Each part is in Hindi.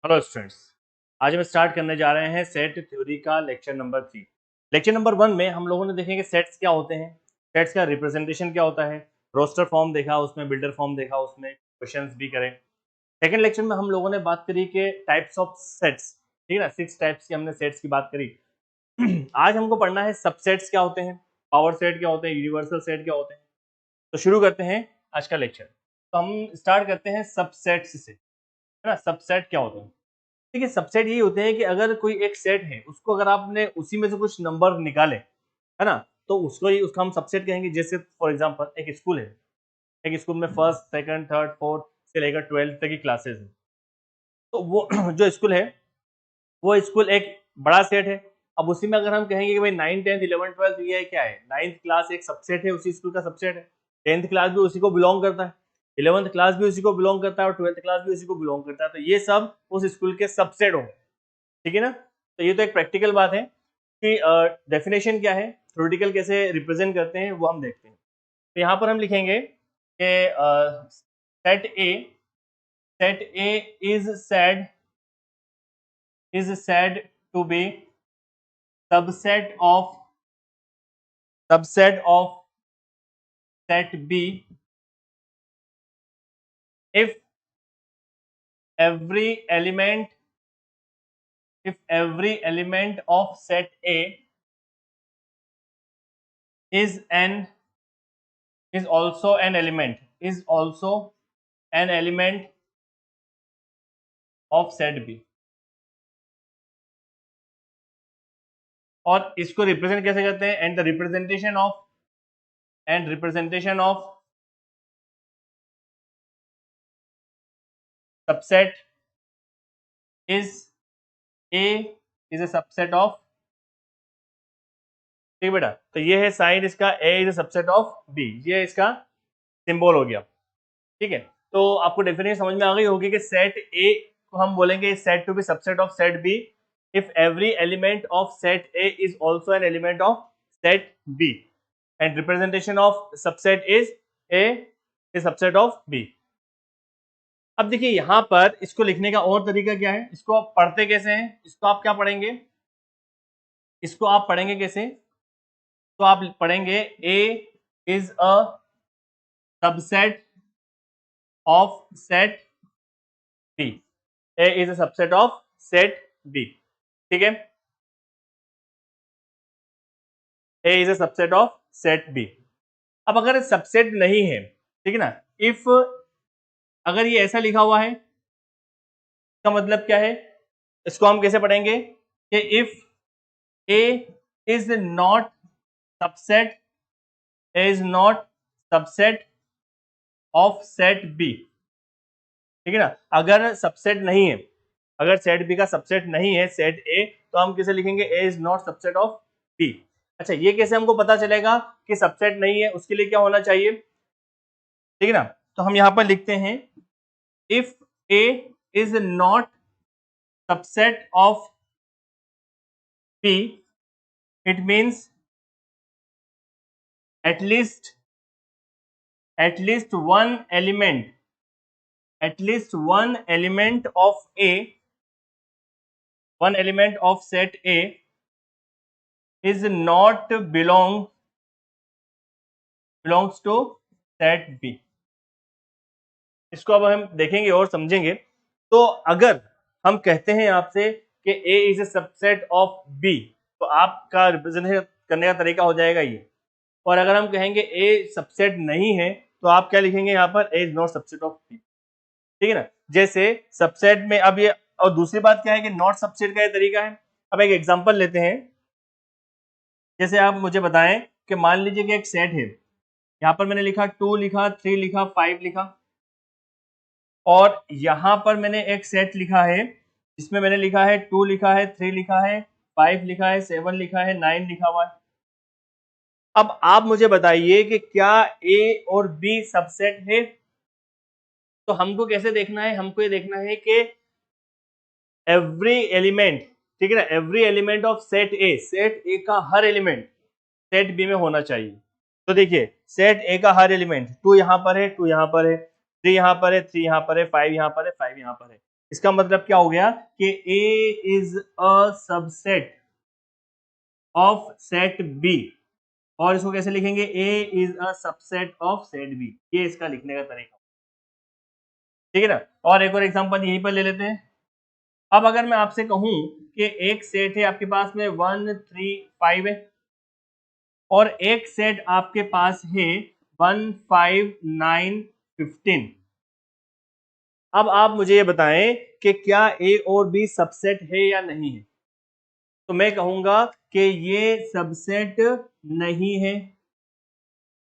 हेलो स्टूडेंट्स, आज हम स्टार्ट करने जा रहे हैं सेट थ्योरी का लेक्चर नंबर 3। लेक्चर नंबर 1 में हम लोगों ने देखेंगे सेट्स क्या होते हैं, सेट्स का रिप्रेजेंटेशन क्या होता है, रोस्टर फॉर्म देखा, उसमें बिल्डर फॉर्म देखा, उसमें क्वेश्चंस भी करें। सेकंड लेक्चर में हम लोगों ने बात करी कि टाइप्स ऑफ सेट्स, ठीक है ना, 6 टाइप्स की हमने सेट्स की बात करी। आज हमको पढ़ना है सबसेट्स क्या होते हैं, पावर सेट क्या होते हैं, यूनिवर्सल सेट क्या होते हैं। तो शुरू करते हैं आज का लेक्चर। तो हम स्टार्ट करते हैं सबसेट्स से, है ना। सबसेट क्या होते हैं? देखिए, सबसेट यही होते हैं कि अगर कोई एक सेट है, उसको अगर आपने उसी में से कुछ नंबर निकाले, है ना, तो उसका हम सबसेट कहेंगे। जैसे फॉर एग्जांपल एक स्कूल है, एक स्कूल में फर्स्ट सेकंड थर्ड फोर्थ से लेकर 12th तक की क्लासेस हैं। तो वो जो स्कूल है, वो स्कूल एक बड़ा सेट है। अब उसी में अगर हम कहेंगे कि भाई 9 10 11 12 ये क्या है, 9th क्लास एक सबसेट है, उसी स्कूल का सबसेट है। 10th क्लास भी उसी को बिलोंग करता है, 11th क्लास भी उसी को बिलोंग करता है और 12th क्लास भी उसी को बिलोंग करता है। तो ये सब उस स्कूल के सबसेट होंगे, ठीक है ना। तो ये तो एक प्रैक्टिकल बात है कि डेफिनेशन क्या है, थ्योरेटिकल कैसे रिप्रेजेंट करते हैं वो हम देखते हैं। तो यहाँ पर हम लिखेंगे कि set A is said to be subset of set B if every element of set A is also an element of set B। और इसको रिप्रेजेंट कैसे करते हैं? And representation of subset A is a subset of, ठीक है बेटा। तो ये है साइन इसका, A is a subset of B, ये इसका सिंबल हो गया, ठीक है। तो आपको डेफिनेशन समझ में आ गई होगी कि सेट A को हम बोलेंगे set to be subset of set B if every element of set A is also an element of set B and representation of subset is A is subset of B। अब देखिए यहां पर इसको लिखने का और तरीका क्या है, इसको आप पढ़ते कैसे हैं, इसको आप क्या पढ़ेंगे, इसको आप पढ़ेंगे कैसे? तो आप पढ़ेंगे A is a subset of set B, A is a subset of set B, ठीक है। A is a subset of set B। अब अगर सबसेट नहीं है, ठीक है ना, इफ अगर ये ऐसा लिखा हुआ है, इसका मतलब क्या है, इसको हम कैसे पढ़ेंगे कि if A is not subset of set B, ठीक है ना। अगर सबसेट नहीं है, अगर सेट B का सबसेट नहीं है सेट A, तो हम कैसे लिखेंगे? A is not subset of B। अच्छा, ये कैसे हमको पता चलेगा कि सबसेट नहीं है? उसके लिए क्या होना चाहिए, ठीक है ना। तो हम यहां पर लिखते हैं if A is not subset of B, it means at least one element of A, one element of set A is not belongs to set B। इसको अब हम देखेंगे और समझेंगे। तो अगर हम कहते हैं आपसे कि A is a subset of B, तो आपका रिप्रेजेंट करने का तरीका हो जाएगा ये। और अगर हम कहेंगे A सबसेट नहीं है, तो आप क्या लिखेंगे यहाँ पर? A is not subset of B, ठीक है ना। जैसे सबसेट में अब ये, और दूसरी बात क्या है कि नॉट सबसेट का ये तरीका है। अब एक एग्जांपल लेते हैं। जैसे आप मुझे बताएं कि मान लीजिए कि एक सेट है, यहाँ पर मैंने लिखा 2 लिखा, 3 लिखा, 5 लिखा, और यहाँ पर मैंने एक सेट लिखा है जिसमें मैंने लिखा है 2 लिखा है, 3 लिखा है, 5 लिखा है, 7 लिखा है, 9 लिखा हुआ है। अब आप मुझे बताइए कि क्या A और B सबसेट है? तो हमको कैसे देखना है? हमको ये देखना है कि एवरी एलिमेंट, ठीक है ना, एवरी एलिमेंट ऑफ सेट ए का हर एलिमेंट सेट बी में होना चाहिए। तो देखिए सेट ए का हर एलिमेंट, 2 यहाँ पर है, 2 यहाँ पर है, 3 यहाँ पर है, 3 यहाँ पर है, 5 यहाँ पर है, 5 यहाँ पर है। इसका मतलब क्या हो गया कि A is a subset of set B, और इसको कैसे लिखेंगे, A is a subset of set B, ये इसका लिखने का तरीका, ठीक है ना। और एक और एग्जांपल यहीं पर ले लेते हैं। अब अगर मैं आपसे कहूं कि एक सेट है आपके पास में 1 3 5 है, और एक सेट आपके पास है 1 5 9 15, अब आप मुझे ये बताएं कि क्या ए और बी सबसेट है या नहीं है। तो मैं कहूंगा कि ये सबसेट नहीं है,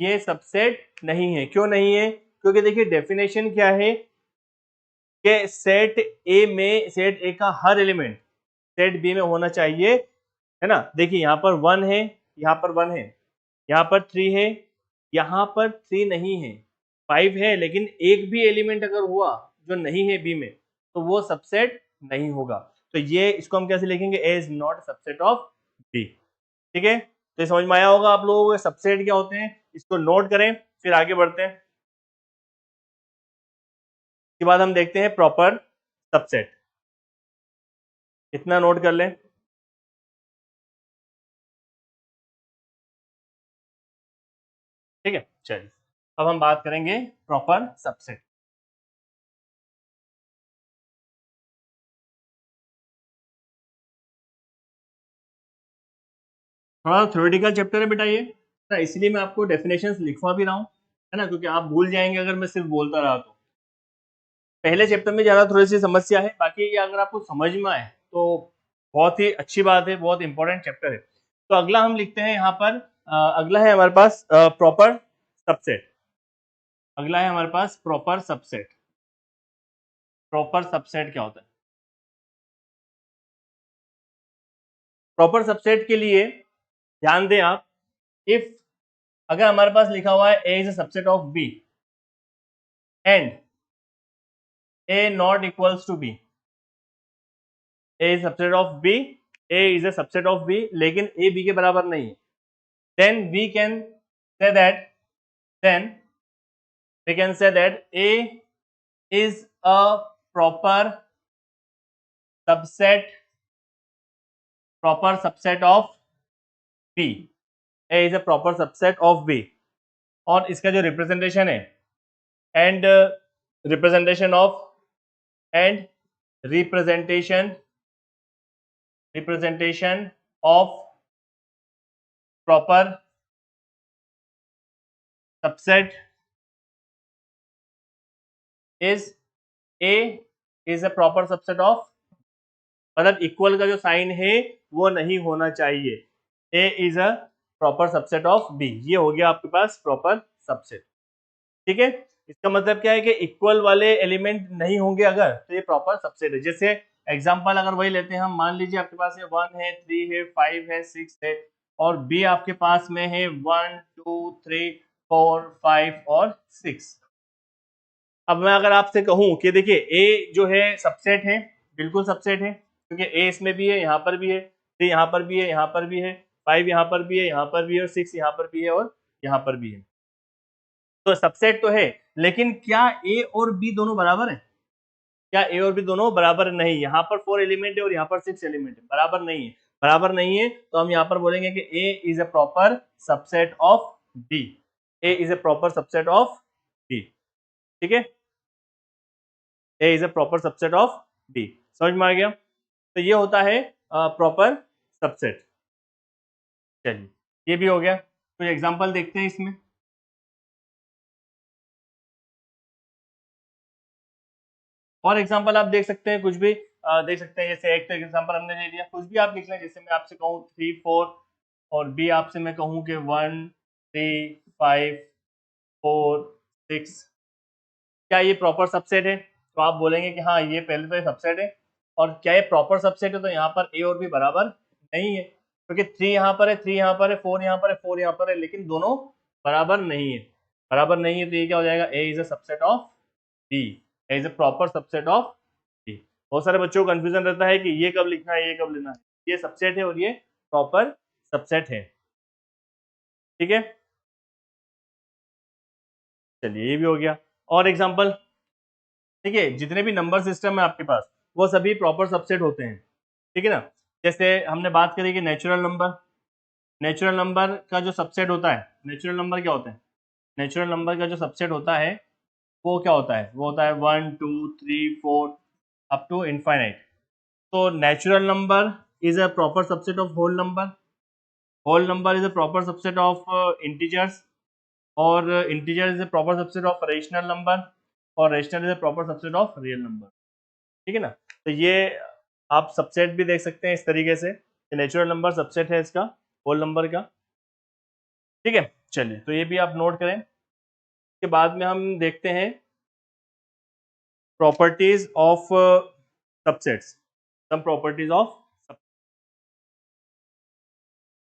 ये सबसेट नहीं है। क्यों नहीं है? क्योंकि देखिए डेफिनेशन क्या है कि सेट ए का हर एलिमेंट सेट बी में होना चाहिए, है ना। देखिए यहाँ पर 1 है, यहाँ पर 1 है, यहाँ पर 3 है, यहाँ पर 3 नहीं है, 5 है, लेकिन एक भी एलिमेंट अगर हुआ जो नहीं है बी में तो वो सबसेट नहीं होगा। तो ये इसको हम कैसे लिखेंगे, A is not subset of B, ठीक है। तो ये समझ में आया होगा आप लोगों को सबसेट क्या होते हैं, इसको नोट करें फिर आगे बढ़ते हैं। इसके बाद हम देखते हैं प्रॉपर सबसेट, इतना नोट कर लें। ठीक है, चलिए अब हम बात करेंगे प्रॉपर सबसेट। थोड़ा थ्योरेटिकल चैप्टर है बेटा ये, ना इसलिए मैं आपको डेफिनेशंस लिखवा भी रहा हूँ, है ना, क्योंकि आप भूल जाएंगे अगर मैं सिर्फ बोलता रहा तो। पहले चैप्टर में ज्यादा थोड़ी सी समस्या है, बाकी ये अगर आपको समझ में आए तो बहुत ही अच्छी बात है, बहुत इंपॉर्टेंट चैप्टर है। तो अगला हम लिखते हैं यहाँ पर, अगला है हमारे पास प्रॉपर सबसेट। अगला है हमारे पास प्रॉपर सबसेट। प्रॉपर सबसेट क्या होता है? प्रॉपर सबसेट के लिए ध्यान दें आप, इफ अगर हमारे पास लिखा हुआ है A is a subset of B and A not equals to B, A is subset of B, A is a subset of B, लेकिन ए बी के बराबर नहीं है, then say that then we can say that A is a proper subset of B, A is a proper subset of B, और इसका जो रिप्रेजेंटेशन है and representation of and representation of proper subset is A is a proper subset of, मतलब इक्वल का जो साइन है वो नहीं होना चाहिए, A is a proper subset of B, ये हो गया आपके पास प्रॉपर सबसेट, ठीक है। इसका मतलब क्या है कि इक्वल वाले एलिमेंट नहीं होंगे अगर, तो ये प्रॉपर सबसेट है। जैसे एग्जांपल अगर वही लेते हैं हम, मान लीजिए आपके पास है 1 है, 3 है, 5 है, 6 है, और बी आपके पास में है 1 2 3 4 5 और 6। अब मैं अगर आपसे कहूं कि देखिए ए जो है सबसेट है, बिल्कुल सबसेट है, क्योंकि ए इसमें भी है, यहाँ पर भी है, 3 यहाँ पर भी है, यहाँ पर भी है, 5 यहाँ पर भी है, यहाँ पर भी है, और 6 यहाँ पर भी है, और यहाँ पर भी है, तो सबसेट तो है। लेकिन क्या ए और बी दोनों बराबर है? क्या ए और बी दोनों बराबर नहीं? यहाँ पर 4 एलिमेंट है और यहाँ पर 6 एलिमेंट है, बराबर नहीं है। बराबर नहीं है तो हम यहाँ पर बोलेंगे कि A is a proper subset of B, A is a proper subset of B, ठीक है। A is a proper subset of B, समझ में आ गया? तो ये होता है प्रॉपर सबसेट। चलिए ये भी हो गया, तो एग्जांपल देखते हैं इसमें। और एग्जांपल आप देख सकते हैं, कुछ भी देख सकते हैं, जैसे एक तो एग्जांपल हमने ले लिया, कुछ भी आप लिख लें, जैसे मैं आपसे कहूँ 3 4, और बी आपसे मैं कहूँ कि 1 3 5 4 6, क्या ये प्रॉपर सबसेट है? तो आप बोलेंगे कि हाँ ये पहले तो ये सबसेट है, और क्या ये प्रॉपर सबसेट है? तो यहाँ पर ए और बी बराबर नहीं है, क्योंकि 3 यहाँ पर है, 3 यहाँ पर है, 4 यहाँ पर है, 4 यहाँ पर है, लेकिन दोनों बराबर नहीं है। बराबर नहीं है तो ये क्या हो जाएगा, A is a subset of B, A is a proper subset of B. बहुत सारे बच्चों को कंफ्यूजन रहता है कि ये कब लिखना है, ये कब लेना है। ये सबसेट है और ये प्रॉपर सबसेट है, ठीक है। चलिए ये भी हो गया। और एग्जाम्पल ठीक है, जितने भी नंबर सिस्टम है आपके पास वो सभी प्रॉपर सबसेट होते हैं, ठीक है ना। जैसे हमने बात करी कि नेचुरल नंबर का जो सबसेट होता है, नेचुरल नंबर क्या होते हैं, नेचुरल नंबर का जो सबसेट होता है वो क्या होता है, वो होता है 1 2 3 4 अप टू इनफाइनाइट। तो natural number is a proper subset of whole number is a proper subset of integers, और integer is a proper subset of rational number, और rational is a proper subset of real number, ठीक है ना। तो ये आप सबसेट भी देख सकते हैं इस तरीके से, नेचुरल नंबर सबसेट है इसका होल नंबर का, ठीक है। चलिए, तो ये भी आप नोट करें। इसके बाद में हम देखते हैं properties of subsets, some properties of,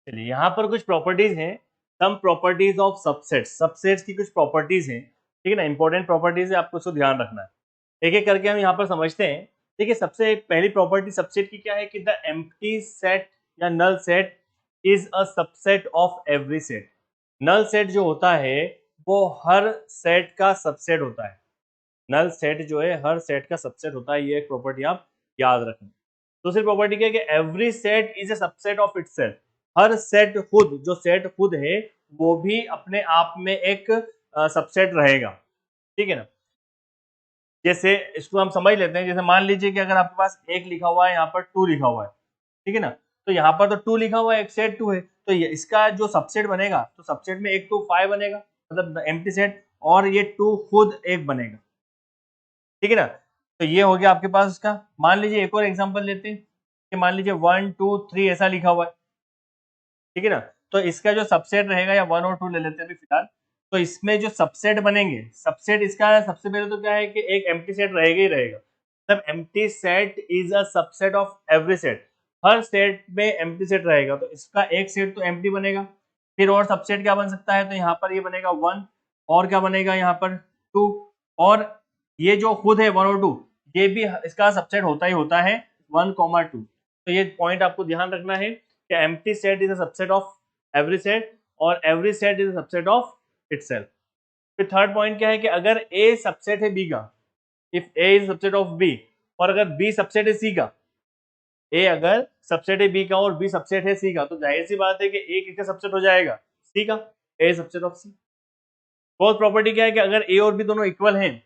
चलिए यहाँ पर कुछ प्रॉपर्टीज हैं, some properties of subsets, subsets की कुछ प्रॉपर्टीज हैं, ठीक है ना, इंपॉर्टेंट प्रॉपर्टीज है, आपको उसको ध्यान रखना है। एक एक करके हम यहाँ पर समझते हैं। देखिए, सबसे पहली प्रॉपर्टी सबसेट की क्या है कि द एम्प्टी सेट या null set is a subset of every set. Null set जो होता है वो हर सेट का सबसेट होता है, नल सेट जो है हर सेट का सबसेट होता है, ये एक प्रॉपर्टी आप याद रखें। दूसरी प्रॉपर्टी क्या है कि every set is a subset of itself, her set खुद, जो सेट खुद है वो भी अपने आप में एक सबसेट रहेगा, ठीक है ना। जैसे इसको हम समझ लेते हैं, जैसे मान लीजिए कि अगर आपके पास एक लिखा हुआ है, यहाँ पर 2 लिखा हुआ है, ठीक है ना, तो यहाँ पर तो 2 लिखा हुआ है, एक सेट 2 है, तो ये इसका जो सबसेट बनेगा, तो सबसेट में 1 2 5 बनेगा, मतलब एम्प्टी सेट, और ये 2 खुद एक बनेगा, ठीक है ना। तो ये हो गया आपके पास इसका। मान लीजिए एक और एग्जांपल लेते हैं कि मान लीजिए 1 2 3 ऐसा लिखा हुआ है, ठीक है ना, तो इसका जो सबसेट रहेगा, या 1 और 2 ले लेते हैं अभी फिलहाल, तो इसमें जो सबसेट बनेंगे, सबसेट इसका सबसे पहले तो क्या है कि एक एम्प्टी सेट रहेगा ही रहेगा, मतलब empty set is a subset of every set, her set में एम्प्टी सेट रहेगा, तो इसका एक सेट तो एम्प्टी बनेगा। फिर और सबसेट क्या बन सकता है, तो यहाँ पर ये बनेगा 1, और क्या बनेगा यहाँ पर 2, और ये जो खुद है 1 और 2, ये भी इसका सबसेट होता ही होता है 1 2। तो ये पॉइंट आपको ध्यान रखना है कि empty set is a subset of every set, और every set is a subset of itself. फिर थर्ड पॉइंट क्या है कि अगर ए सबसेट है बी का, if A is subset of B, और अगर बी सबसेट है सी का, ए अगर सबसेट है बी का और बी सबसेट है सी का, तो जाहिर सी बात है कि ए किसका सबसेट हो जाएगा, सी का, A subset of C. Fourth property क्या है कि अगर ए और बी दोनों इक्वल हैं,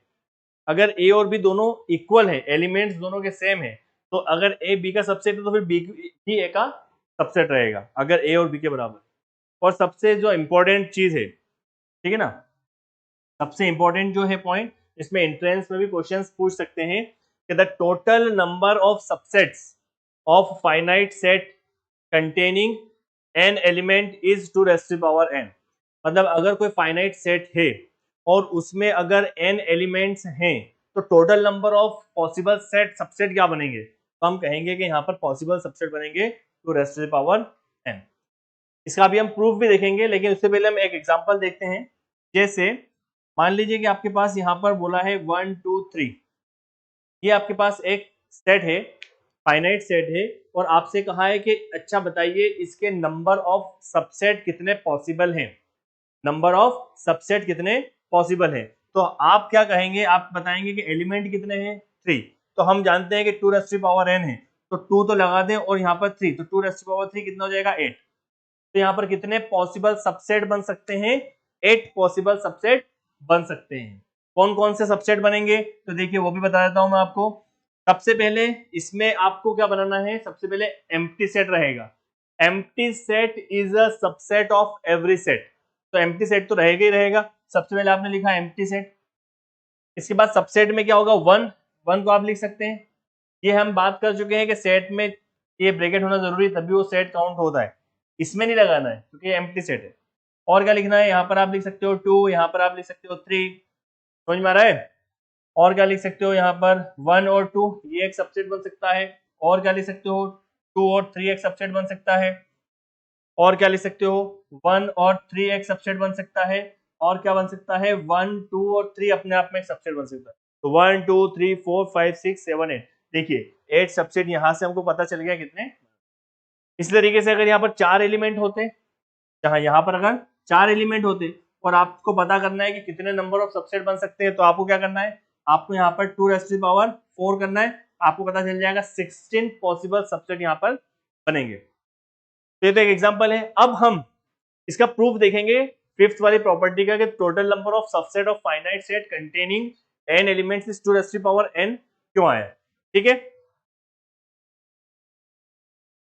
अगर ए और बी दोनों इक्वल है, एलिमेंट्स दोनों के सेम है, तो अगर ए बी का सबसेट है तो फिर बी ही ए का सबसेट रहेगा, अगर ए और बी के बराबर। और सबसे जो इंपॉर्टेंट चीज है, ठीक है ना, सबसे इंपॉर्टेंट जो है पॉइंट, इसमें एंट्रेंस में भी क्वेश्चंस पूछ सकते हैं कि the total number of subsets of finite set containing an element is 2⁻n। मतलब अगर कोई फाइनाइट सेट है और उसमें अगर n एलिमेंट्स हैं, तो total number of possible set subset क्या बनेंगे, तो हम कहेंगे कि यहाँ पर पॉसिबल सबसेट बनेंगे 2⁻n। इसका अभी हम प्रूफ भी देखेंगे, लेकिन उससे पहले हम एक एग्जांपल देखते हैं। जैसे मान लीजिए कि आपके पास यहाँ पर बोला है 1 2 3, ये आपके पास एक सेट है, फाइनाइट सेट है, और आपसे कहा है कि अच्छा बताइए इसके नंबर ऑफ सबसेट कितने पॉसिबल हैं, नंबर ऑफ सबसेट कितने पॉसिबल हैं। तो आप क्या कहेंगे, आप बताएंगे कि एलिमेंट कितने हैं, 3, तो हम जानते हैं कि 2⁻n है, तो 2 तो लगा दें और यहाँ पर 3, तो 2⁻3 कितना हो जाएगा, 8। तो यहाँ पर कितने पॉसिबल सबसेट बन सकते हैं, 8 पॉसिबल सबसेट बन सकते हैं। कौन कौन से सबसेट बनेंगे, तो देखिए वो भी बता देता हूं मैं आपको। सबसे पहले इसमें आपको क्या बनाना है, सबसे पहले एम्प्टी सेट रहेगा, empty set is a subset of every set, तो एम्प्टी सेट तो रहेगा ही रहेगा, सबसे पहले आपने लिखा एम्प्टी सेट। इसके बाद सबसेट में क्या होगा, 1, 1 को आप लिख सकते हैं, ये हम बात कर चुके हैं कि सेट में ये ब्रैकेट होना जरूरी है, तभी वो सेट काउंट होता है, इसमें नहीं लगाना है क्योंकि ये एम्प्टी सेट है। और क्या लिखना है, यहाँ पर आप लिख सकते हो 2, यहाँ पर आप लिख सकते हो 3, समझ में आ रहा है। और क्या लिख सकते हो, यहाँ पर 1 और 2 ये एक सबसेट बन सकता है, और क्या लिख सकते हो 2 और 3 एक सबसेट बन सकता है, और क्या लिख सकते हो 1 और 3 एक सबसेट बन सकता है, और क्या बन सकता है 1 2 और 3 अपने आप में एक सबसेट बन सकता है। तो 1 2 3 4 5 6 7 8, देखिए 8 सबसेट यहाँ से हमको पता चल गया कितने। इस तरीके से अगर यहाँ पर 4 एलिमेंट होते, जहाँ यहाँ पर अगर 4 एलिमेंट होते और आपको पता करना है कि कितने नंबर ऑफ सबसेट बन सकते हैं, तो आपको क्या करना है, आपको यहाँ पर 2⁴ करना है, आपको पता चल जाएगा 16 पॉसिबल सबसेट यहाँ पर बनेंगे। तो ये तो एक एग्जांपल है। अब हम इसका प्रूफ देखेंगे फिफ्थ वाली प्रॉपर्टी का कि total number of subset of finite set containing n elements is 2⁴n क्यों आया, ठीक है।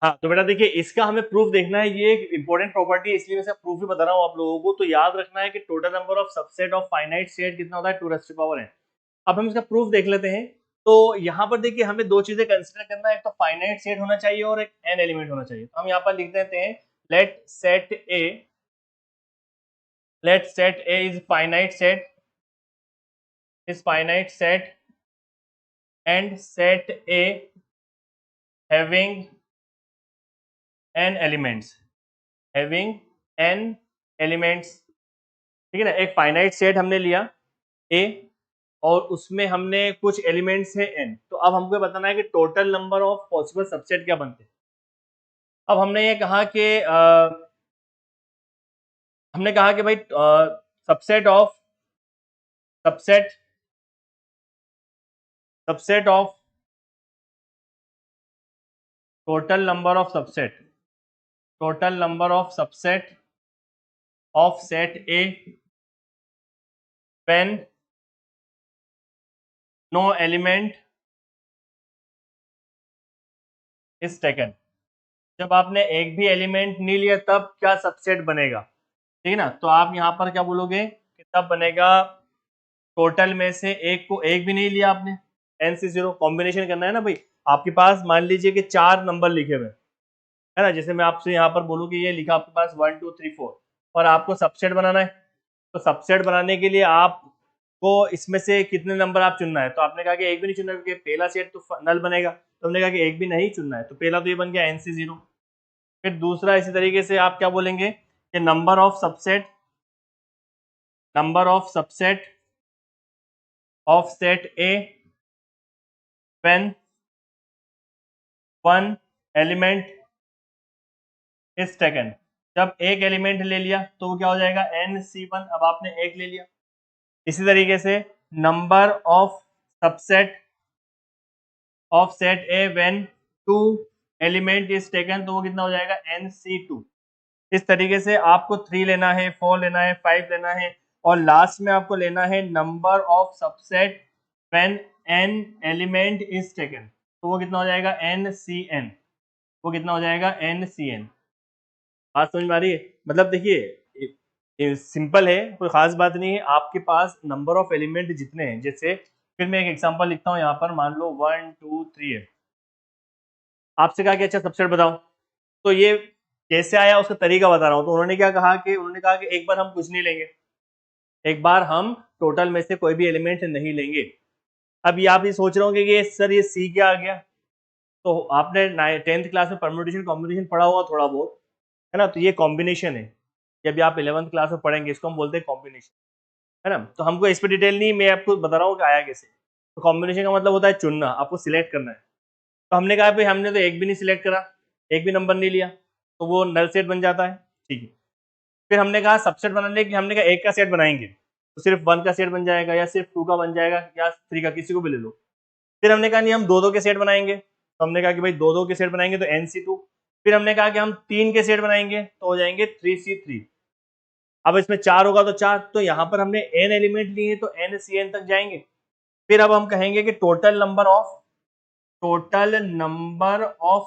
हाँ तो बेटा देखिए इसका हमें प्रूफ देखना है, ये एक इंपॉर्टेंट प्रॉपर्टी है इसलिए मैं इसका प्रूफ भी बता रहा हूँ आप लोगों को। तो याद रखना है कि total number of subset of finite set कितना होता है 2⁴n। अब हम इसका प्रूफ देख लेते हैं। तो यहाँ पर देखिए हमें दो चीजें कंसिडर करना है, एक तो फाइनाइट सेट होना चाहिए और एक n एलिमेंट होना चाहिए। तो हम यहाँ पर लिख देते हैं let set A is finite set and set A having n elements, ठीक है ना। एक फाइनाइट सेट हमने लिया A और उसमें हमने कुछ एलिमेंट्स है n। तो अब हमको बताना है कि total number of possible subset क्या बनते हैं। अब हमने ये कहा कि भाई subset of total number of subset of set A when no element is taken। जब आपने एक भी एलिमेंट नहीं लिया तब क्या सबसेट बनेगा, ठीक है ना। तो आप यहाँ पर क्या बोलोगे कि तब बनेगा टोटल में से एक को एक भी नहीं लिया आपने, n/0 कॉम्बिनेशन करना है ना भाई। आपके पास मान लीजिए कि 4 नंबर लिखे हुए है ना, जैसे मैं आपसे यहाँ पर बोलूँ कि ये लिखा आपके पास 1 2 3 4 और आपको सबसेट बनाना है। तो सबसेट बनाने के लिए आपको इसमें से कितने नंबर आप चुनना है। तो आपने कहा कि एक भी नहीं चुनना क्योंकि पहला सेट तो नल बनेगा। तो हमने कहा कि एक भी नहीं चुनना है, तो पहला तो ये बन गया n/0। फिर दूसरा इसी तरीके से आप क्या बोलेंगे कि number of subset of set A when one element is taken। जब एक एलिमेंट ले लिया तो वो क्या हो जाएगा n/1। अब आपने एक ले लिया। इसी तरीके से number of subset of set A when 2 element is taken तो वो कितना हो जाएगा n/2। इस तरीके से आपको 3 लेना है, 4 लेना है, 5 लेना है और लास्ट में आपको लेना है number of subset when n element is taken तो वो कितना हो जाएगा n/n। वो कितना हो जाएगा n/n। बात समझ में आ रही है। मतलब देखिए सिंपल है, कोई खास बात नहीं है। आपके पास नंबर ऑफ एलिमेंट जितने हैं, जैसे फिर मैं एक एग्जांपल लिखता हूँ यहाँ पर, मान लो 1 2 3 है। आपसे कहा कि अच्छा सबसेट बताओ, तो ये कैसे आया उसका तरीका बता रहा हूँ। तो उन्होंने क्या कहा कि एक बार हम कुछ नहीं लेंगे, एक बार हम टोटल में से कोई भी एलिमेंट नहीं लेंगे। अब ये आप ये सोच रहे होंगे कि सर ये सी क्या आ गया। तो आपने 10th क्लास में परम्यूटेशन कॉम्बिनेशन पढ़ा होगा थोड़ा बहुत, है ना। तो ये कॉम्बिनेशन है, जब आप 11th क्लास में पढ़ेंगे इसको हम बोलते हैं कॉम्बिनेशन, है ना। तो हमको इस पर डिटेल नहीं, मैं आपको बता रहा हूँ कि आया कैसे। तो कॉम्बिनेशन का मतलब होता है चुनना, आपको सिलेक्ट करना है। तो हमने कहा भाई हमने तो एक भी नहीं सिलेक्ट करा, एक भी नंबर नहीं लिया, तो वो नल सेट बन जाता है, ठीक है। फिर हमने कहा सबसेट बनाने की, हमने कहा एक का सेट बनाएंगे तो सिर्फ 1 का सेट बन जाएगा या सिर्फ 2 का बन जाएगा या 3 का, किसी को भी ले लो। फिर हमने कहा नहीं हम 2 2 के सेट बनाएंगे, तो हमने कहा कि भाई 2 2 के सेट बनाएंगे तो n/2। फिर हमने कहा कि हम 3 के सेट बनाएंगे तो हो जाएंगे 3/3। अब इसमें 4 होगा तो 4, तो यहाँ पर हमने n एलिमेंट लिए तो n/n तक जाएंगे। फिर अब हम कहेंगे कि टोटल नंबर ऑफ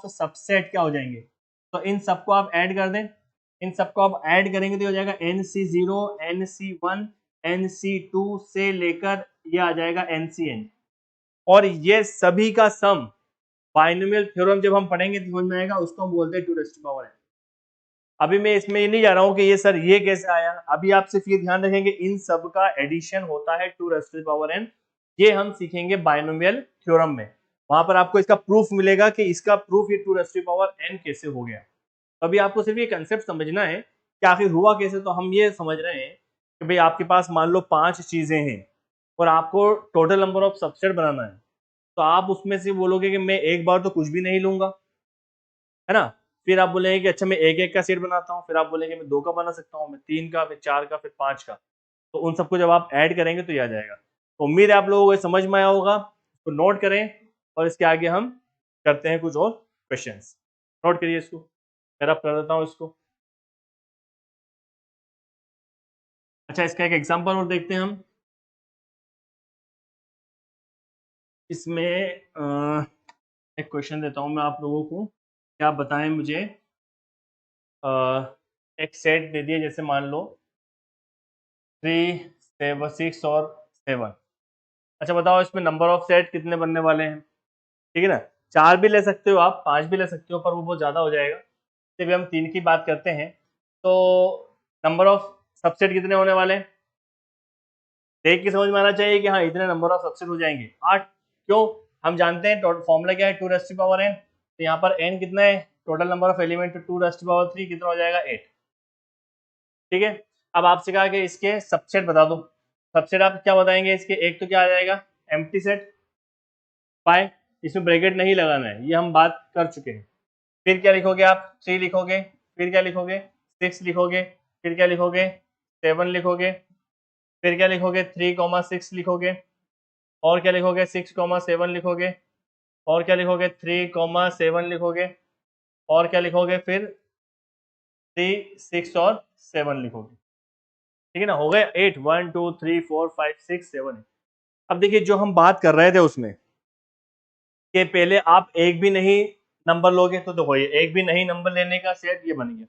सबसेट क्या हो जाएंगे। तो इन सबको आप ऐड कर दें, इन सबको आप ऐड करेंगे तो हो जाएगा n/0 n/1 n/2 से लेकर ये आ जाएगा n/n। और ये सभी का सम बाइनोमियल थ्योरम जब हम पढ़ेंगे तो समझ में आएगा, उसको हम बोलते हैं 2⁴n। अभी मैं इसमें ये नहीं जा रहा हूँ कि ये सर ये कैसे आया। अभी आप सिर्फ ये ध्यान रखेंगे इन सब का एडिशन होता है 2⁴n। ये हम सीखेंगे बाइनोमियल थ्योरम में, वहां पर आपको इसका प्रूफ मिलेगा कि इसका प्रूफ ये 2⁴n कैसे हो गया। तो अभी आपको सिर्फ ये कंसेप्ट समझना है कि आखिर हुआ कैसे। तो हम ये समझ रहे हैं कि भाई आपके पास मान लो 5 चीजें हैं और आपको टोटल नंबर ऑफ सबसेट बनाना है। तो आप उसमें से बोलोगे कि मैं एक बार तो कुछ भी नहीं लूंगा, है ना। फिर आप बोलेंगे कि अच्छा मैं एक एक का सेट बनाता हूँ, फिर आप बोलेंगे मैं 2 का बना सकता हूँ, मैं 3 का, फिर 4 का, फिर 5 का। तो उन सबको जब आप ऐड करेंगे तो ये आ जाएगा। तो उम्मीद है आप लोगों को ये समझ में आया होगा, तो नोट करें और इसके आगे हम करते हैं कुछ और क्वेश्चंस। नोट करिए इसको, मैं रब कर देता हूँ इसको। अच्छा, इसका एक एग्जांपल और देखते हैं हम। इसमें एक क्वेश्चन देता हूँ मैं आप लोगों को, क्या आप बताएं मुझे। अ, एक सेट दे दिया, जैसे मान लो 3, 7, 6 और 7। अच्छा बताओ इसमें नंबर ऑफ सेट कितने बनने वाले हैं, ठीक है ना। 4 भी ले सकते हो आप, 5 भी ले सकते हो, पर वो बहुत ज़्यादा हो जाएगा। जब हम 3 की बात करते हैं तो नंबर ऑफ सबसेट कितने होने वाले हैं, देख के समझ में आना चाहिए कि हाँ इतने नंबर ऑफ सबसेट हो जाएंगे 8। क्यों, हम जानते हैं फॉर्मूला क्या है, 2n, तो यहाँ पर n कितना है, टोटल नंबर ऑफ एलिमेंट 2 कितना हो जाएगा 8। ठीक है, अब आपसे कहा कि इसके सबसेट बता दो। सबसेट आप क्या बताएंगे इसके, एक तो क्या आ जाएगा एम्प्टी सेट पाए, इसमें ब्रैकेट नहीं लगाना है, ये हम बात कर चुके हैं। फिर क्या लिखोगे आप, 3 लिखोगे, फिर क्या लिखोगे 6 लिखोगे, फिर क्या लिखोगे 7 लिखोगे, फिर क्या लिखोगे 3, 6 लिखोगे, और क्या लिखोगे 6, 7 लिखोगे, और क्या लिखोगे 3, 7 लिखोगे, और क्या लिखोगे फिर 3, 6 और 7 लिखोगे। ठीक है ना, हो गए 8, 1 2 3 4 5 6 7। अब देखिए जो हम बात कर रहे थे उसमें कि पहले आप एक भी नहीं नंबर लोगे, तो देखो ये एक भी नहीं नंबर लेने का सेट ये बन गया।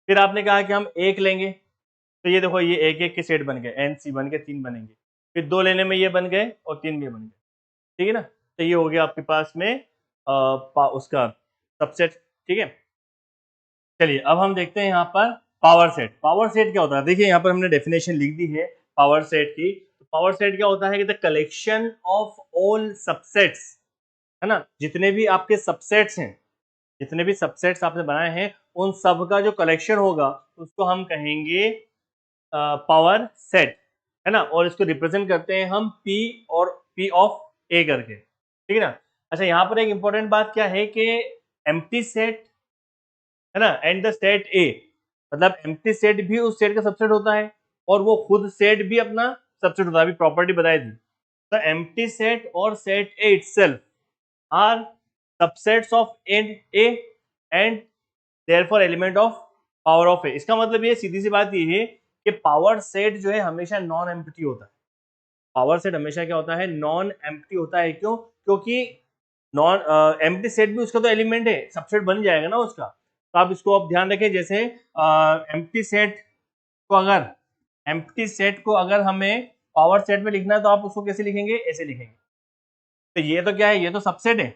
फिर आपने कहा कि हम एक लेंगे, तो ये देखो ये एक एक के सेट बन गए, एन सी बन गए, 3 बनेंगे। फिर 2 लेने में ये बन गए और 3 भी बन गए। ठीक है ना, तो ये हो गया आपके पास में उसका सबसेट। ठीक है, चलिए अब हम देखते हैं यहाँ पर पावर सेट। पावर सेट क्या होता है, देखिए यहाँ पर हमने डेफिनेशन लिख दी है पावर सेट की। पावर सेट क्या होता है कि the collection of all subsets, है ना, जितने भी आपके सबसेट्स हैं, जितने भी सबसेट्स आपने बनाए हैं उन सब का जो कलेक्शन होगा उसको हम कहेंगे पावर सेट, है ना। और इसको रिप्रेजेंट करते हैं हम P और P ऑफ A करके, ठीक है ना। अच्छा यहाँ पर एक इंपॉर्टेंट बात क्या है कि एम्प्टी सेट, है ना, एंड द सेट ए, मतलब एम्प्टी सेट भी उस सेट का सबसेट होता है और वो खुद सेट भी अपना सबसेट होता है, अभी प्रॉपर्टी बताई थी। तो एम्प्टी सेट और set A itself are subsets of and A and therefore element of power of A. इसका मतलब ये सीधी सी बात ये है कि पावर सेट जो है हमेशा नॉन एम्प्टी होता है। पावर सेट हमेशा क्या होता है, नॉन एम्प्टी होता है। क्यों, क्योंकि नॉन एम्प्टी सेट भी उसका तो एलिमेंट है, सबसेट बन जाएगा ना उसका। तो आप इसको आप ध्यान रखें, जैसे एम्प्टी सेट को अगर हमें पावर सेट में लिखना है तो आप उसको कैसे लिखेंगे, ऐसे लिखेंगे। तो ये तो क्या है, ये तो सबसेट है।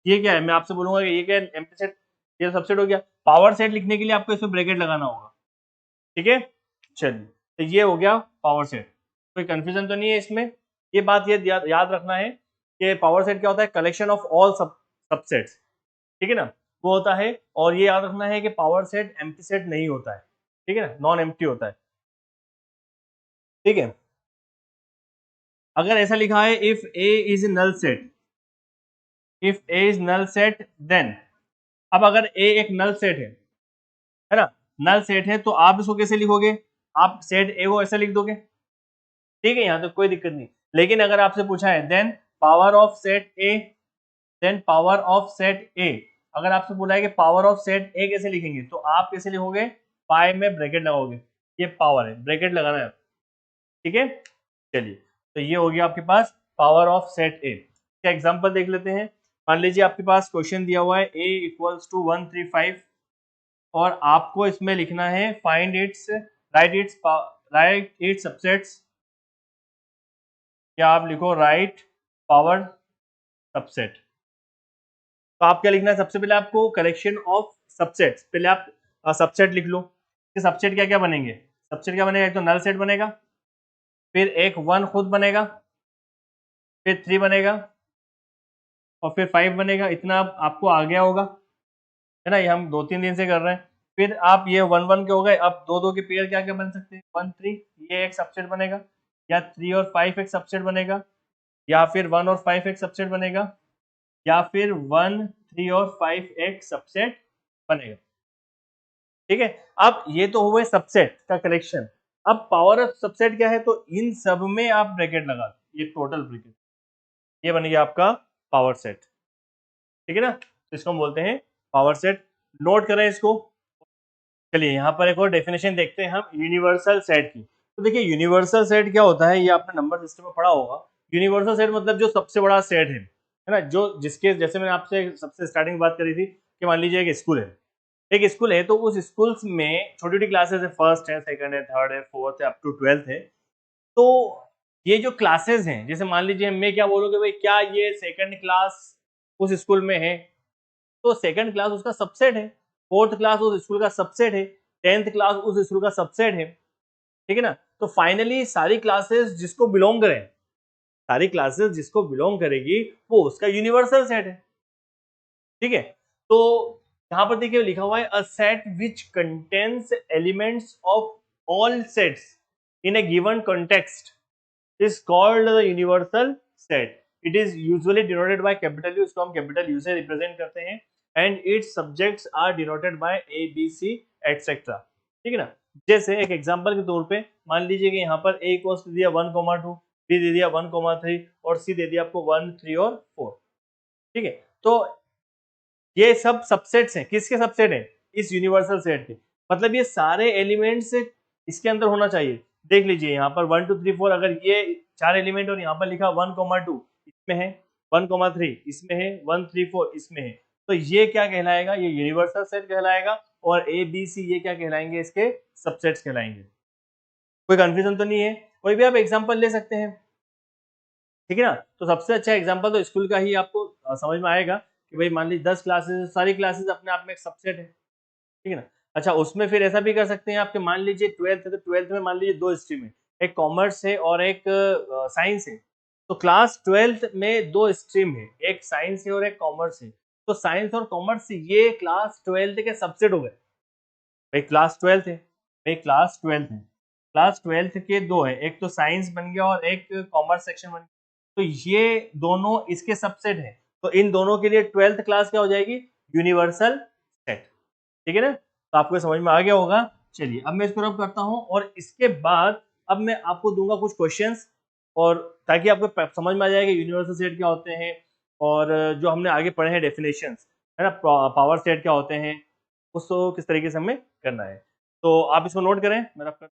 ये क्या है, मैं आपसे बोलूंगा कि ये क्या है, एम्प्टी सेट, ये सबसेट हो गया। पावर सेट लिखने के लिए आपको इसमें ब्रैकेट लगाना होगा। ठीक है, चलिए तो ये हो गया पावर सेट। कोई कंफ्यूजन तो नहीं है इसमें। ये बात ये याद रखना है कि पावर सेट क्या होता है, कलेक्शन ऑफ ऑल सबसेट्स, ठीक है ना, वो होता है। और ये याद रखना है कि पावर सेट एम्प्टी सेट नहीं होता है, ठीक है ना, नॉन एम्प्टी होता है। ठीक है, अगर ऐसा लिखा है if A is null set, if A is null set then, अब अगर ए एक नल सेट है ना, नल सेट है, तो आप इसको कैसे लिखोगे, आप सेट ए को ऐसा लिख दोगे। ठीक है, यहाँ तो कोई दिक्कत नहीं। लेकिन अगर आपसे पूछा है then power of set A, then power of set A, अगर आपसे बोला है कि पावर ऑफ सेट ए कैसे लिखेंगे, तो आप कैसे लिखोगे, पाई में ब्रैकेट लगाओगे, ये पावर है, ब्रैकेट लगाना है। ठीक है, चलिए तो ये हो गया आपके पास पावर ऑफ सेट ए। क्या एग्जांपल देख लेते हैं। मान लीजिए आपके पास क्वेश्चन दिया हुआ है a इक्वल्स टू 135 और आपको इसमें लिखना है find its, right it's subsets, या आप लिखो राइट पावर सबसेट। तो आप क्या लिखना है, सबसे पहले आपको कलेक्शन ऑफ सबसेट्स, पहले आप सबसेट लिख लो कि सबसेट क्या क्या बनेंगे। सबसेट क्या बनेगा, एक तो नल सेट बनेगा, फिर एक 1 खुद बनेगा, फिर 3 बनेगा और फिर 5 बनेगा। इतना आपको आ गया होगा, है ना, ये हम 2-3 दिन से कर रहे हैं। फिर आप ये 1-1 के हो गए, अब 2-2 के पेयर क्या क्या बन सकते हैं, 1-3, ये एक सबसेट बनेगा, या 3 और 5 एक सबसेट बनेगा, या फिर 1 और 5 एक सबसेट बनेगा, या फिर 1, 3 और 5 एक सबसेट बनेगा। ठीक है, अब ये तो हुए सबसेट का कलेक्शन। अब पावर ऑफ सबसेट क्या है, तो इन सब में आप ब्रैकेट लगा दो, ये टोटल ब्रैकेट, ये बन गया आपका पावर सेट, ठीक है ना। तो इसको हम बोलते हैं पावर सेट। नोट करें इसको। चलिए यहाँ पर एक और डेफिनेशन देखते हैं हम यूनिवर्सल सेट की। तो देखिए यूनिवर्सल सेट क्या होता है, ये आपने नंबर सिस्टम में पढ़ा होगा। यूनिवर्सल सेट मतलब जो सबसे बड़ा सेट है ना, जो जिसके जैसे मैंने आपसे सबसे स्टार्टिंग में बात करी थी कि मान लीजिए एक स्कूल है, एक स्कूल है, तो उस स्कूल में छोटी छोटी क्लासेस है, फर्स्ट है, सेकंड है, थर्ड है, फोर्थ है, अप टू 12th है। तो ये जो क्लासेस हैं, जैसे मान लीजिए मैं क्या बोलूँ कि भाई क्या ये सेकंड क्लास उस स्कूल में है, तो सेकंड क्लास उसका सबसेट है, फोर्थ क्लास उस स्कूल का सबसेट है, 10th क्लास उस स्कूल का सबसेट है, ठीक है ना। तो फाइनली सारी क्लासेस जिसको बिलोंग करें, सारी क्लासेस जिसको बिलोंग करेगी वो उसका यूनिवर्सल सेट है, ठीक है। तो यहाँ पर देखिए लिखा हुआ है a set which contains elements of all sets in A given context is called the universal set. It is usually denoted by capital U, इसको हम capital U से represent करते हैं, and its subjects are denoted by A, B, C, etc. ठीक है ना। जैसे एक एग्जांपल के तौर पे मान लीजिए कि यहाँ पर A को दे दिया 1,2, B दे दिया 1,3 और C दे दिया आपको 1, 3 और 4, ठीक है। तो ये सब सबसेट्स हैं, किसके सबसेट हैं, इस यूनिवर्सल सेट के। मतलब ये सारे एलिमेंट्स इसके अंदर होना चाहिए। देख लीजिए यहाँ पर 1, 2, 3, 4, अगर ये 4 एलिमेंट और यहाँ पर लिखा 1,2 इसमें है, 1,3 इसमें है, 1, 3, 4 इसमें है, तो ये क्या कहलाएगा, ये यूनिवर्सल सेट कहलाएगा। और ए बी सी ये क्या कहलाएंगे, इसके सबसेट्स कहलाएंगे। कोई कंफ्यूजन तो नहीं है, कोई भी आप एग्जाम्पल ले सकते हैं, ठीक है ना। तो सबसे अच्छा एग्जाम्पल तो स्कूल का ही आपको समझ में आएगा कि भाई मान लीजिए 10 क्लासेस, सारी क्लासेस अपने आप में एक सबसेट है, ठीक है ना। अच्छा उसमें फिर ऐसा भी कर सकते हैं आपके, मान लीजिए 12th है, तो 12th में मान लीजिए 2 स्ट्रीम है, एक कॉमर्स है और एक साइंस है। तो क्लास 12th में 2 स्ट्रीम है, एक साइंस है और एक कॉमर्स है। तो साइंस और कॉमर्स ये क्लास 12th के सबसेट हो गए। भाई क्लास 12th है, भाई क्लास 12th है, क्लास 12th के 2 है, एक तो साइंस बन गया और एक कॉमर्स सेक्शन बन गया। तो ये दोनों इसके सबसेट है, तो इन दोनों के लिए 12th क्लास क्या हो जाएगी, यूनिवर्सल सेट, ठीक है ना। तो आपको समझ में आ गया होगा। चलिए अब मैं इसको रब करता हूं और इसके बाद अब मैं आपको दूंगा कुछ क्वेश्चंस, और ताकि आपको समझ में आ जाए कि यूनिवर्सल सेट क्या होते हैं, और जो हमने आगे पढ़े हैं डेफिनेशंस, है ना, पावर सेट क्या होते हैं, उसको किस तरीके से हमें करना है। तो आप इसको नोट करें, मैं रब कर।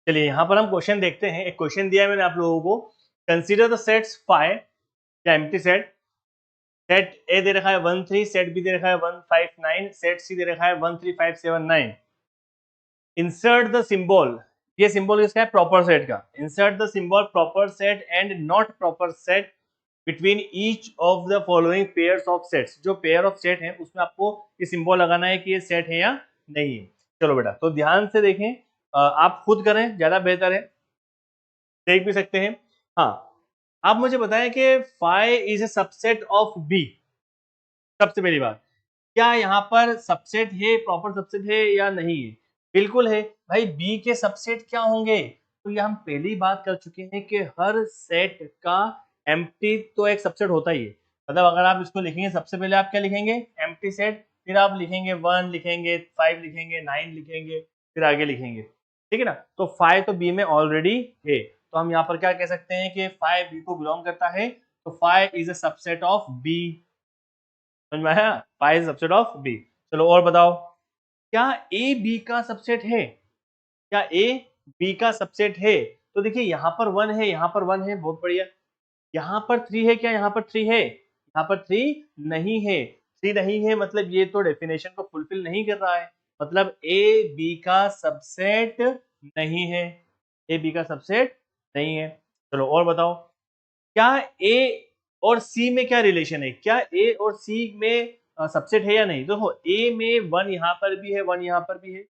चलिए यहाँ पर हम क्वेश्चन देखते हैं। एक क्वेश्चन दिया है मैंने आप लोगों को, कंसीडर द सेट्स फाइव या एम्प्टी सेट। सेट ए दे रखा है 1, 3, सेट बी दे रखा है 1, 5, 9, सेट सी दे रखा है 1, 3, 5, 7, 9। इंसर्ट द सिंबल, ये सिंबल किसका है, प्रॉपर सेट का। Insert the symbol proper set and not proper set between each of the following pairs of sets. जो पेयर ऑफ सेट है उसमें आपको ये सिंबल लगाना है कि ये सेट है या नहीं है। चलो बेटा, तो ध्यान से देखें, आप खुद करें ज्यादा बेहतर है, देख भी सकते हैं। हाँ, आप मुझे बताएं कि phi is a subset of B. सबसे पहली बात, क्या यहाँ पर सबसेट है, प्रॉपर सबसेट है या नहीं है? बिल्कुल है भाई। बी के सबसेट क्या होंगे, तो ये हम पहली बात कर चुके हैं कि हर सेट का एम्प्टी तो एक सबसेट होता ही है। मतलब अगर आप इसको लिखेंगे, सबसे पहले आप क्या लिखेंगे, एम्प्टी सेट, फिर आप लिखेंगे 1 लिखेंगे, 5 लिखेंगे, 9 लिखेंगे, फिर आगे लिखेंगे, ठीक है ना। तो 5 तो बी में ऑलरेडी है, तो हम यहाँ पर क्या कह सकते हैं कि 5 बी को बिलोंग करता है, तो 5 is a subset of B. समझ में आया, pi is subset of B. चलो और बताओ, क्या ए बी का सबसेट है, क्या ए बी का सबसेट है? तो देखिए यहाँ पर 1 है, यहाँ पर 1 है, बहुत बढ़िया। यहाँ पर 3 है, क्या यहाँ पर 3 है? यहाँ पर 3 नहीं है। 3 नहीं है मतलब ये तो डेफिनेशन को फुलफिल नहीं कर रहा है, मतलब ए बी का सबसेट नहीं है, ए बी का सबसेट नहीं है। चलो और बताओ, क्या ए और सी में क्या रिलेशन है, क्या ए और सी में सबसेट है या नहीं? देखो ए में 1 यहाँ पर भी है, 1 यहाँ पर भी है,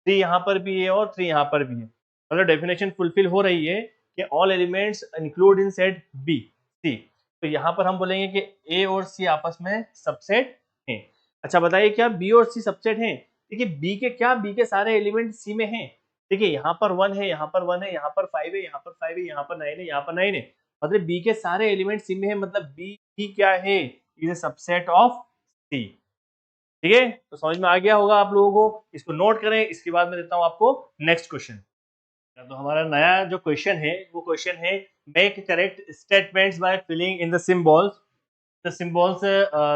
3 यहाँ पर भी है और 3 यहाँ पर भी है, मतलब डेफिनेशन फुलफिल हो रही है कि all elements include in set B C. तो यहाँ पर हम बोलेंगे कि ए और सी आपस में सबसेट हैं। अच्छा बताइए, क्या बी और सी सबसेट हैं? देखिए बी के क्या, बी के सारे एलिमेंट सी में हैं। देखिए यहाँ पर 1 है, यहाँ पर 1 है, यहाँ पर 5 है, यहाँ पर 5 है, यहाँ पर 9 है, यहाँ पर 9 है, मतलब बी के सारे एलिमेंट सी में है, मतलब बी ही क्या है, इज ए सबसेट ऑफ सी। ठीक है, तो समझ में आ गया होगा आप लोगों को। इसको नोट करें, इसके बाद मैं देता हूं आपको नेक्स्ट क्वेश्चन। तो हमारा नया जो क्वेश्चन है वो क्वेश्चन है make correct statements by filling in the symbols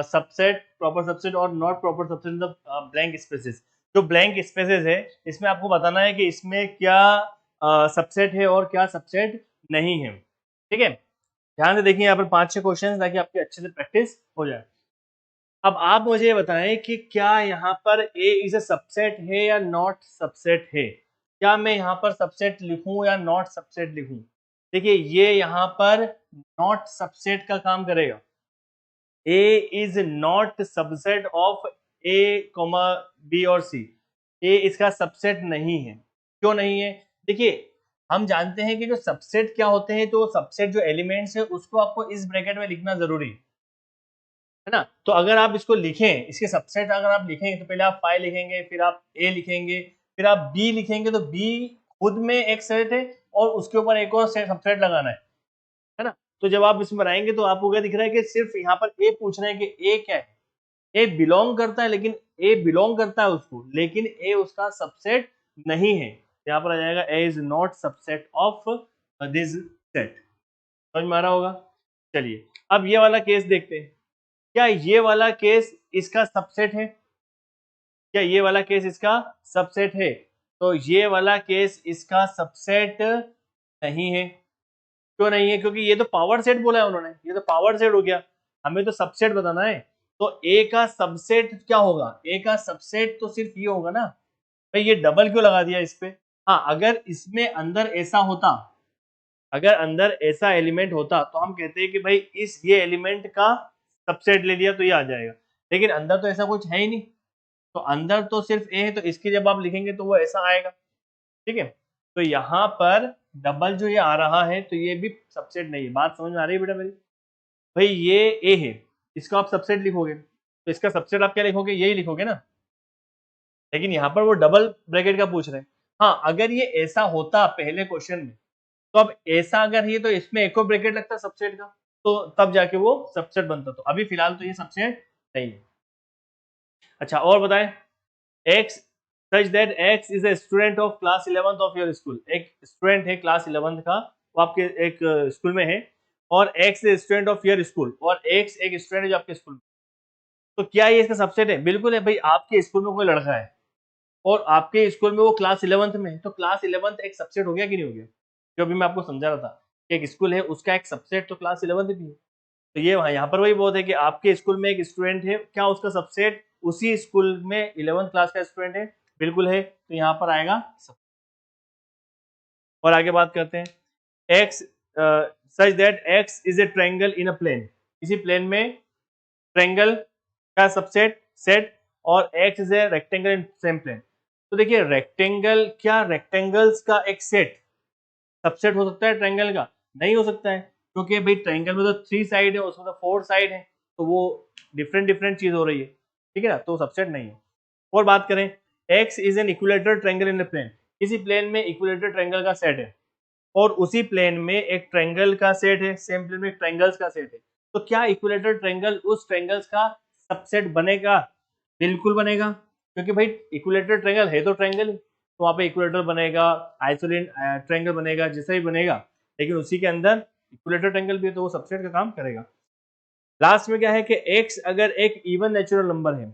subset proper subset और not proper subset in the blank spaces. जो ब्लैंक स्पेसेस है इसमें आपको बताना है कि इसमें क्या सबसेट है और क्या सबसेट नहीं है। ठीक है, ध्यान से देखिए यहाँ पर 5-6 क्वेश्चन ताकि आपकी अच्छे से प्रैक्टिस हो जाए। अब आप मुझे बताएं कि क्या यहाँ पर ए इज अ सबसेट है या नॉट सबसेट है। क्या मैं यहाँ पर सबसेट लिखूं या नॉट सबसेट लिखूं। देखिए ये यहाँ पर नॉट सबसेट का काम करेगा। A is not subset of A comma B और सी। ए इसका सबसेट नहीं है। क्यों नहीं है? देखिए हम जानते हैं कि जो सबसेट क्या होते हैं, तो सबसेट जो एलिमेंट्स है उसको आपको इस ब्रैकेट में लिखना जरूरी है ना। तो अगर आप इसको लिखें, इसके सबसेट अगर आप लिखेंगे तो पहले आप फाइव लिखेंगे, फिर आप ए लिखेंगे, फिर आप बी लिखेंगे, तो बी खुद में एक सेट है और उसके ऊपर एक और सबसेट लगाना है ना। तो जब आप इसमें बनाएंगे तो आपको क्या दिख रहा है कि सिर्फ यहाँ पर ए पूछ रहे हैं कि ए क्या है। ए बिलोंग करता है, लेकिन ए बिलोंग करता है उसको, लेकिन ए उसका सबसेट नहीं है। यहाँ पर आ जाएगा A is not subset of this set. समझ में आ रहा होगा। चलिए अब ये वाला केस देखते हैं। क्या ये वाला केस इसका सबसेट है? क्या ये वाला केस इसका सबसेट है? तो ये वाला केस इसका सबसेट नहीं है। क्यों नहीं है? क्योंकि ये तो पावर सेट बोला है उन्होंने, ये तो पावर सेट हो गया, हमें तो सबसेट बताना है। तो ए का सबसेट क्या होगा? ए का सबसेट तो सिर्फ ये होगा ना। भाई ये डबल क्यों लगा दिया इस पे? हाँ, अगर इसमें अंदर ऐसा होता, अगर अंदर ऐसा एलिमेंट होता तो हम कहते हैं कि भाई इस ये एलिमेंट का सबसेट ले लिया तो ये आ जाएगा, लेकिन अंदर तो ऐसा कुछ है ही नहीं। तो अंदर तो सिर्फ ए है, तो इसकी जब आप लिखेंगे तो वो ऐसा आएगा। ठीक है, तो यहाँ पर डबल जो ये आ रहा है तो ये भी सबसेट नहीं है। बात समझ में आ रही है बेटा मेरी? भाई ये ए है, इसको आप सबसेट लिखोगे तो इसका सबसेट आप क्या लिखोगे? यही लिखोगे ना। लेकिन यहाँ पर वो डबल ब्रैकेट का पूछ रहे हैं। हाँ, अगर ये ऐसा होता पहले क्वेश्चन में, तो अब ऐसा अगर ये तो इसमें एक और ब्रैकेट लगता सबसेट का, तो तब जाके वो सबसेट बनता। तो अभी फिलहाल तो ये सबसेट नहीं है। अच्छा और बताएं, x such that x is a student of class 11th of your school। एक स्टूडेंट है क्लास 11th का, वो आपके एक स्कूल में है, और x is student of your school, और x एक स्टूडेंट है जो आपके स्कूल में। तो क्या ये इसका सबसेट है? बिल्कुल है भाई। आपके स्कूल में कोई लड़का है और आपके स्कूल में वो क्लास 11th में है, तो क्लास 11th एक सबसेट हो गया कि नहीं हो गया? जो अभी मैं आपको समझा रहा था कि एक स्कूल है उसका एक सबसेट तो क्लास 11th भी है। तो ये यहाँ पर वही बात है कि आपके स्कूल में एक स्टूडेंट है, क्या उसका सबसेट उसी स्कूल में 11th क्लास का स्टूडेंट है? बिल्कुल है, तो यहाँ पर आएगा सब। और आगे बात करते हैं, x such that x is a triangle in a plane. किसी प्लेन में ट्रायंगल का सबसेट सेट, और x is a rectangle in same plane. तो देखिए रेक्टेंगल, क्या रेक्टेंगल्स का एक सेट सबसेट हो सकता है ट्रायंगल का? नहीं हो सकता है, क्योंकि भाई ट्रायंगल में तो 3 साइड है, उसमें तो 4 साइड है, तो वो डिफरेंट डिफरेंट चीज हो रही है। ठीक है ना, तो सबसेट नहीं है। और बात करें, x is an equilateral triangle in a plane. किसी प्लेन में इक्विलेटरल ट्रायंगल का सेट है, और उसी प्लेन में एक ट्रायंगल का सेट है, सेम प्लेन में एक ट्रायंगल्स का सेट है। तो क्या इक्विलेटरल ट्रायंगल उस ट्रायंगल्स का सबसेट बनेगा? बिल्कुल बनेगा, क्योंकि भाई इक्विलेटरल ट्रायंगल है तो ट्रायंगल, तो वहां पे इक्विलेटरल बनेगा, आइसोलेट ट्रायंगल बनेगा, जैसा भी बनेगा, लेकिन उसी के अंदर इक्विलेटरल ट्रायंगल भी है, तो वो सबसेट का काम करेगा। लास्ट में क्या है कि x अगर एक इवन नेचुरल नंबर है,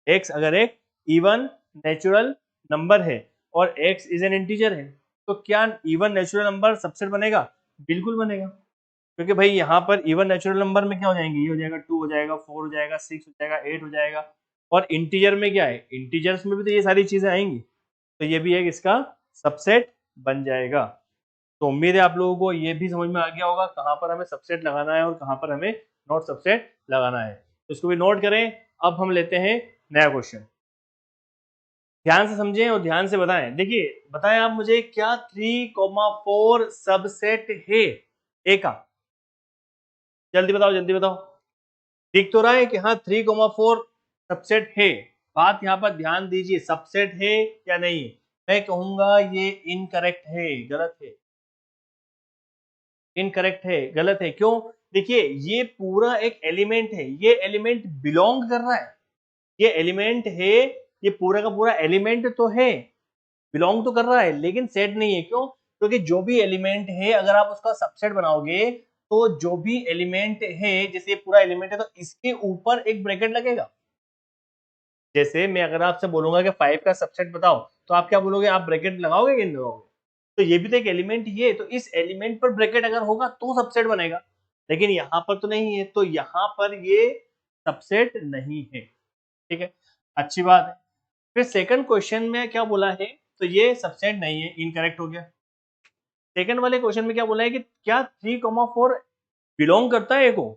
x अगर एक इवन नेचुरल नंबर है और x इज एन इंटीजर है, तो क्या इवन नेचुरल नंबर सबसेट बनेगा? बिल्कुल बनेगा, क्योंकि भाई यहाँ पर इवन नेचुरल नंबर में क्या हो जाएंगे? ये हो जाएगा 2 हो जाएगा, 4 हो जाएगा, 6 हो जाएगा, 8 हो जाएगा। और इंटीजर में क्या है? इंटीजर्स में भी तो ये सारी चीजें आएंगी, तो ये भी एक इसका सबसेट बन जाएगा। तो उम्मीद है आप लोगों को ये भी समझ में आ गया होगा कहाँ पर हमें सबसेट लगाना है और कहाँ पर हमें नॉट सबसेट लगाना है। तो इसको भी नोट करें। अब हम लेते हैं नया क्वेश्चन। ध्यान से समझें और ध्यान से बताएं। देखिए बताएं आप मुझे, क्या 3,4 सबसेट है ए का? जल्दी बताओ, जल्दी बताओ। दिख तो रहा है कि हाँ 3,4 सबसेट है। बात यहाँ पर ध्यान दीजिए, सबसेट है या नहीं? मैं कहूंगा ये इनकरेक्ट है, गलत है। इनकरेक्ट है, गलत है। क्यों? देखिए ये पूरा एक एलिमेंट है, ये एलिमेंट बिलोंग कर रहा है, ये एलिमेंट है, ये पूरा का पूरा एलिमेंट तो है, बिलोंग तो कर रहा है, लेकिन सेट नहीं है। क्यों? क्योंकि जो भी एलिमेंट है अगर आप उसका सबसेट बनाओगे तो जो भी एलिमेंट है, जैसे ये पूरा एलिमेंट है तो इसके ऊपर एक ब्रैकेट लगेगा। जैसे मैं अगर आपसे बोलूंगा कि 5 का सबसेट बताओ तो आप क्या बोलोगे, आप ब्रैकेट लगाओगे कि नहीं लगाओगे? तो ये भी तो एक एलिमेंट ही है, तो इस एलिमेंट पर ब्रैकेट अगर होगा तो सबसेट बनेगा, लेकिन यहाँ पर तो नहीं है, तो यहाँ पर ये सबसेट नहीं है। ठीक है, अच्छी बात है। फिर सेकंड क्वेश्चन में क्या बोला है, तो ये सबसेट नहीं है, इनकरेक्ट हो गया। सेकंड वाले क्वेश्चन में क्या बोला है कि क्या 3,4 बिलोंग करता है ए को?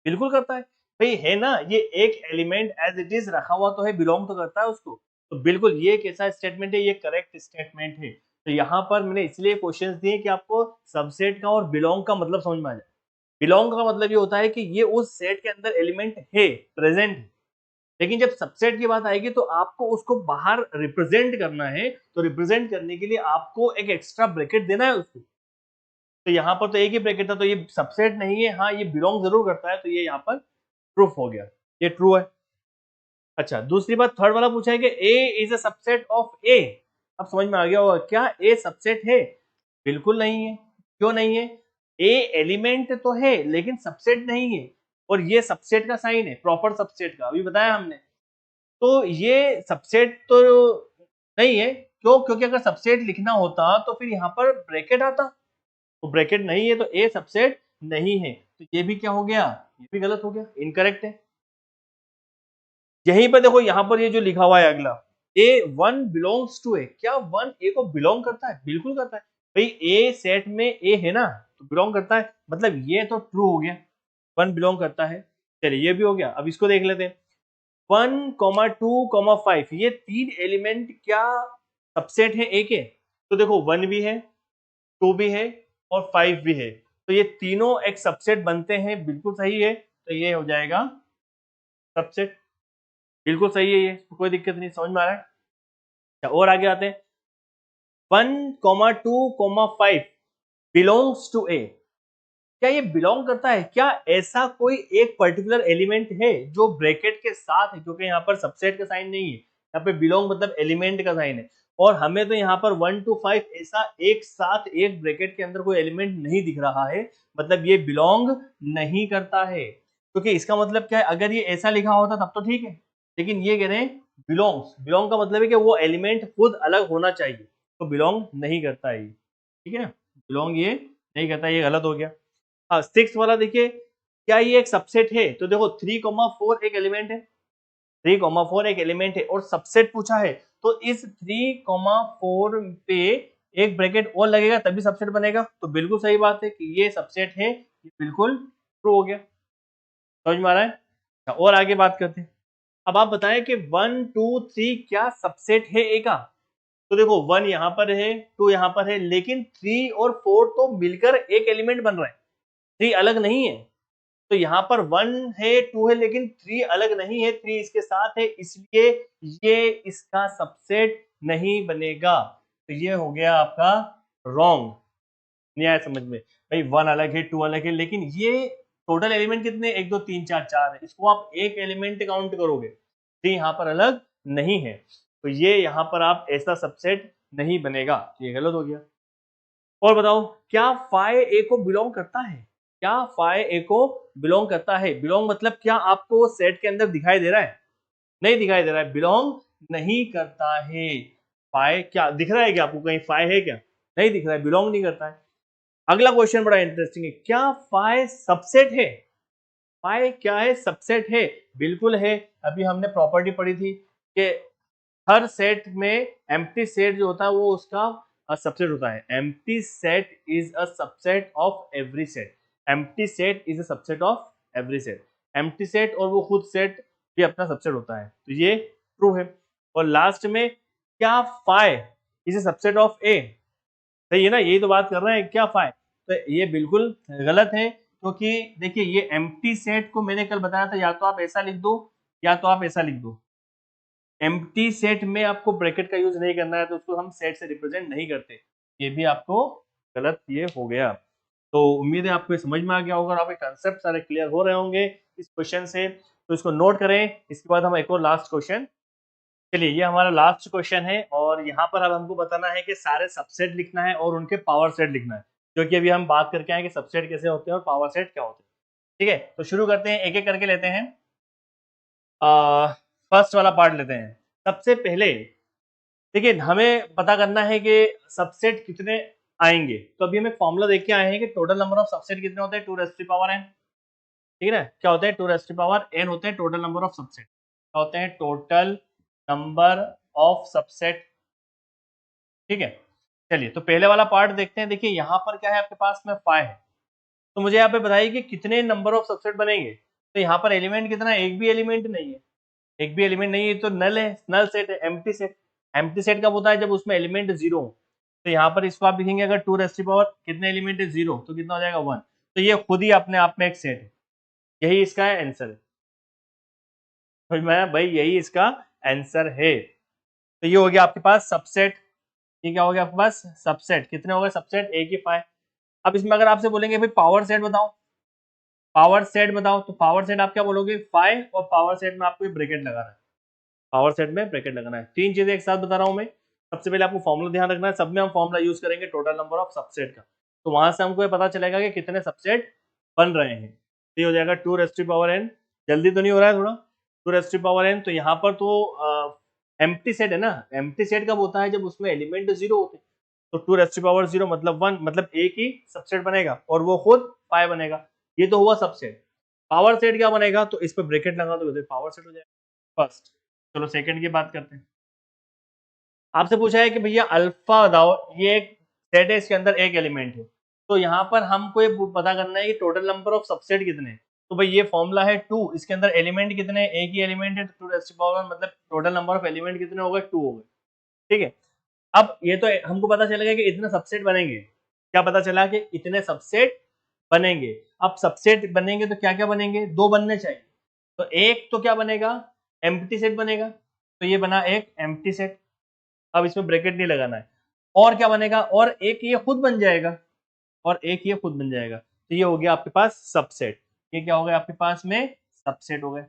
बिल्कुल करता है भाई, है ना, ये एक एलिमेंट एज इट इज रखा हुआ तो है, बिलोंग तो करता है उसको। तो बिल्कुल ये कैसा स्टेटमेंट है, ये करेक्ट स्टेटमेंट है। तो यहाँ पर मैंने इसलिए क्वेश्चंस दिए कि आपको सबसेट का और बिलोंग का मतलब समझ में आ जाए। बिलोंग का मतलब ये होता है कि ये उस सेट के अंदर एलिमेंट है, प्रेजेंट है, लेकिन जब सबसेट की बात आएगी तो आपको उसको बाहर रिप्रेजेंट करना है, तो रिप्रेजेंट करने के लिए आपको एक एक्स्ट्रा ब्रैकेट देना है उसको। तो यहाँ पर तो एक ही ब्रैकेट था, तो ये सबसेट नहीं है, हाँ ये बिलोंग जरूर करता है, तो ये यहाँ पर प्रूफ हो गया, ये ट्रू है। अच्छा, दूसरी बात, थर्ड वाला पूछा है कि A is a subset of ए। अब समझ में आ गया होगा, क्या ए सबसेट है? बिल्कुल नहीं है। क्यों नहीं है? ए एलिमेंट तो है लेकिन सबसेट नहीं है, और ये सबसेट का साइन है, प्रॉपर सबसेट का, अभी बताया हमने। तो ये सबसेट तो नहीं है। क्यों? क्योंकि अगर सबसेट लिखना होता तो फिर यहाँ पर ब्रैकेट आता, तो ब्रैकेट नहीं है, तो ए सबसेट नहीं है। तो ये भी क्या हो गया, ये भी गलत हो गया, इनकरेक्ट है। यहीं पर देखो, यहाँ पर ये जो लिखा हुआ है अगला, ए वन बिलोंग्स टू ए, क्या वन ए को बिलोंग करता है? बिल्कुल करता है भाई, ए सेट में ए है ना, तो बिलोंग करता है, मतलब ये तो ट्रू हो गया, वन बिलोंग करता है। चलिए ये भी हो गया, अब इसको देख लेते हैं। 1,2,5 ये तीन एलिमेंट क्या सबसेट है ए के? तो देखो 1 भी है, 2 भी है और 5 भी है, तो ये तीनों एक सबसेट बनते हैं, बिल्कुल सही है, तो ये हो जाएगा सबसेट, बिल्कुल सही है, ये कोई दिक्कत नहीं, समझ में आ रहा है। अच्छा, और आगे आते हैं। 1,2,5 बिलोंग्स टू ए, क्या ये बिलोंग करता है? क्या ऐसा कोई एक पर्टिकुलर एलिमेंट है जो ब्रैकेट के साथ है, क्योंकि यहाँ पर सबसेट का साइन नहीं है, यहाँ पे बिलोंग मतलब एलिमेंट का साइन है, और हमें तो यहाँ पर 1 to 5 ऐसा एक साथ एक ब्रैकेट के अंदर कोई एलिमेंट नहीं दिख रहा है, मतलब ये बिलोंग नहीं करता है। क्योंकि इसका मतलब क्या है, अगर ये ऐसा लिखा होता तब तो ठीक है, लेकिन ये कह रहे हैं बिलोंग्स, बिलोंग का मतलब है कि वो एलिमेंट खुद अलग होना चाहिए, तो बिलोंग नहीं करता है ये, ठीक है, बिलोंग ये नहीं करता, ये गलत हो गया। हाँ, 6 वाला देखिए, क्या ये एक सबसेट है? तो देखो 3,4 एक एलिमेंट है, 3,4 एक एलिमेंट है और सबसेट पूछा है, तो इस 3,4 पे एक ब्रैकेट और लगेगा तभी सबसेट बनेगा, तो बिल्कुल सही बात है कि ये सबसेट है, ये बिल्कुल ट्रू हो गया, समझ में आ रहा है। अच्छा, और आगे बात करते हैं। अब आप बताएं कि 1 2 3 क्या सबसेट है ए का? तो देखो 1 यहाँ पर है, 2 यहाँ पर है, लेकिन 3 और 4 तो मिलकर एक एलिमेंट बन रहे हैं, 3 अलग नहीं है। तो यहाँ पर 1 है, 2 है, लेकिन 3 अलग नहीं है, 3 इसके साथ है, इसलिए ये इसका सबसेट नहीं बनेगा, तो ये हो गया आपका रॉन्ग। नहीं आया समझ में भाई, 1 अलग है, 2 अलग है, लेकिन ये टोटल एलिमेंट कितने, 1 2 3 4 4 है, इसको आप एक एलिमेंट काउंट करोगे, 3 यहाँ पर अलग नहीं है, तो ये यहाँ पर आप ऐसा सबसेट नहीं बनेगा, ये गलत हो गया। और बताओ, क्या फाइ ए को बिलोंग करता है? क्या फाइ ए को बिलोंग करता है? बिलोंग मतलब क्या आपको सेट के अंदर दिखाई दे रहा है? नहीं दिखाई दे रहा है, बिलोंग नहीं करता है। फाइ क्या दिख रहा है, क्या आपको कहीं फाइ है क्या? नहीं दिख रहा है, बिलोंग नहीं करता है। अगला क्वेश्चन बड़ा इंटरेस्टिंग है, क्या फाइ सबसेट है? फाइ क्या है, सबसेट है, बिल्कुल है। अभी हमने प्रॉपर्टी पढ़ी थी कि हर सेट में एम्प्टी सेट जो होता है वो उसका सबसेट होता है। Empty set is a subset of every set, empty set is a subset of every set, empty set और वो खुद सेट भी अपना सबसेट होता है, तो ये ट्रू है। और लास्ट में, क्या phi is a subset of A? सही है ना, यही तो बात कर रहे हैं, क्या फाइ, तो ये बिल्कुल गलत है, क्योंकि देखिए ये एम्प्टी सेट को मैंने कल बताया था, या तो आप ऐसा लिख दो या तो आप ऐसा लिख दो। एम्प्टी सेट में आपको ब्रैकेट का यूज नहीं करना है, तो उसको हम सेट से रिप्रेजेंट नहीं करते, ये भी आपको गलत ये हो गया। तो उम्मीद है आपको समझ में आ गया होगा और आपके कंसेप्ट सारे क्लियर हो रहे होंगे इस क्वेश्चन से, तो इसको नोट करें। इसके बाद हम एक और लास्ट क्वेश्चन चलिए ये हमारा लास्ट क्वेश्चन है और यहाँ पर अब हमको बताना है कि सारे सबसेट लिखना है और उनके पावर सेट लिखना है, क्योंकि अभी हम बात करके आए कि सबसेट कैसे होते हैं और पावर सेट क्या होते हैं। ठीक है, तो शुरू करते हैं, एक एक करके लेते हैं। फर्स्ट वाला पार्ट लेते हैं। सबसे पहले देखिए हमें पता करना है कि सबसेट कितने आएंगे, तो अभी हम एक फॉर्मूला देख के आए हैं कि टोटल नंबर ऑफ सबसेट कितने होते हैं, 2 raise to the power n। ठीक है ना, क्या होते हैं 2 raise to the power n होते हैं टोटल नंबर ऑफ सबसेट, क्या होते हैं टोटल नंबर ऑफ सबसेट। ठीक है, चलिए तो पहले वाला पार्ट देखते हैं। देखिए यहाँ पर क्या है, आपके पास में 5 है, तो मुझे यहाँ पे बताइए कि कितने नंबर ऑफ सबसेट बनेंगे। तो यहाँ पर एलिमेंट कितना है, एक भी एलिमेंट नहीं है, एक भी एलिमेंट नहीं है, तो नल है, नल सेट है, एम्प्टी सेट। एम्प्टी सेट कब होता है, जब उसमें एलिमेंट जीरो हो। तो यहाँ पर इसको आप लिखेंगे, अगर 2 रेज़ टू द पावर कितने एलिमेंट है, जीरो, तो कितना हो जाएगा 1। तो ये खुद ही अपने आप में एक सेट है, यही इसका आंसर है। तो मैं भाई यही इसका आंसर है। तो ये हो गया आपके पास सबसेट। ये क्या हो गया आपके पास, सबसेट। कितने हो गए सबसेट, एक ही 5। अब इसमें अगर आपसे बोलेंगे भाई पावर सेट बताओ, पावर सेट बताओ, तो पावर सेट आप क्या बोलोगे 5, और पावर सेट में आपको ब्रैकेट लगाना है, पावर सेट में ब्रैकेट लगाना है। तीन चीजें एक साथ बता रहा हूं मैं। सबसे पहले आपको फॉर्मूला ध्यान रखना है, सब में हम फॉर्मूला यूज करेंगे टोटल नंबर ऑफ सबसेट का, तो वहां से हमको ये पता चलेगा कि कितने सबसेट बन रहे हैं। तो ये हो जाएगा 2 raise to the power n। जल्दी तो नहीं हो रहा है थोड़ा, 2 raise to the power n। तो यहाँ पर तो एम्प्टी सेट है ना, एम्प्टी सेट कब होता है, जब उसमें एलिमेंट जीरो होते हैं। तो 2 रेज़ टू द पावर 0 मतलब 1, मतलब एक ही सबसेट बनेगा और वो खुद 5 बनेगा। ये तो हुआ सबसेट। पावर सेट क्या बनेगा, तो इस पर ब्रैकेट लगा दो, पावर सेट हो जाएगा फर्स्ट। चलो सेकंड की बात करते हैं। आपसे पूछा है कि भैया अल्फा बताओ, ये एक सेट है, इसके अंदर एक एलिमेंट है, तो यहाँ पर हमको ये पता करना है कि टोटल नंबर ऑफ सबसेट कितने हैं। तो भाई ये फॉर्मूला है 2, इसके अंदर एलिमेंट कितने हैं, एक ही एलिमेंट है, 2 रेज़ टू द पावर 1, मतलब टोटल नंबर ऑफ एलिमेंट कितने हो गए, 2 हो गए। ठीक है, अब ये तो हमको पता चलेगा कि इतने सबसेट बनेंगे। क्या पता चला कि इतने सबसेट बनेंगे। अब सबसेट बनेंगे तो क्या क्या बनेंगे, दो बनने चाहिए। तो एक तो क्या बनेगा, एम्प्टी सेट बनेगा, तो ये बना एक एम्प्टी सेट। अब इसमें ब्रैकेट नहीं लगाना है। और क्या बनेगा, और एक ये खुद बन जाएगा, और एक ये खुद बन जाएगा, तो ये हो गया आपके पास सबसेट। ये क्या हो गया आपके पास में, सबसेट हो गए।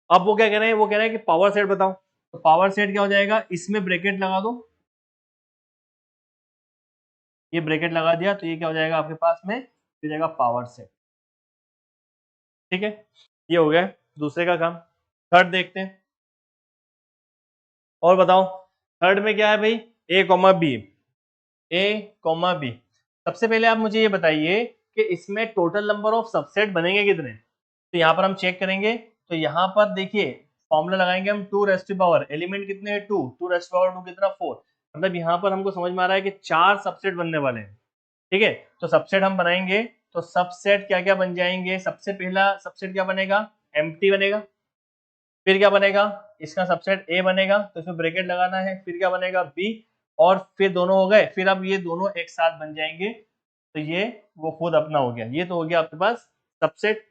अब वो क्या कह रहे हैं, वो कह रहे हैं कि पावर सेट बताओ। तो पावर सेट क्या हो जाएगा, इसमें ब्रैकेट लगा दो, ये ब्रैकेट लगा दिया, तो ये क्या हो जाएगा आपके पास में, हो जाएगा पावर सेट। ठीक है, ये हो गया दूसरे का काम। थर्ड देखते हैं, और बताओ थर्ड में क्या है भाई, ए कॉमा बी, ए कॉमा बी। सबसे पहले आप मुझे ये बताइए कि इसमें टोटल नंबर ऑफ सबसेट बनेंगे कितने। तो यहाँ पर हम चेक करेंगे, तो यहाँ पर देखिए फॉर्मूला लगाएंगे हम 2 raise to the power, element कितने हैं 2, 2 रेज़ टू द पावर 2 कितना 4, मतलब यहाँ पर हमको समझ में आ रहा है कि 4 सबसेट बनने वाले हैं। ठीक है, तो सबसेट हम बनाएंगे, तो सबसेट क्या क्या बन जाएंगे, सबसे पहला सबसेट क्या बनेगा, एम्प्टी बनेगा। फिर क्या बनेगा, इसका सबसेट ए बनेगा, तो इसमें ब्रैकेट लगाना है। फिर क्या बनेगा, बी, और फिर दोनों हो गए, फिर अब ये दोनों एक साथ बन जाएंगे, तो ये वो खुद अपना हो गया। ये तो हो गया आपके पास सबसेट।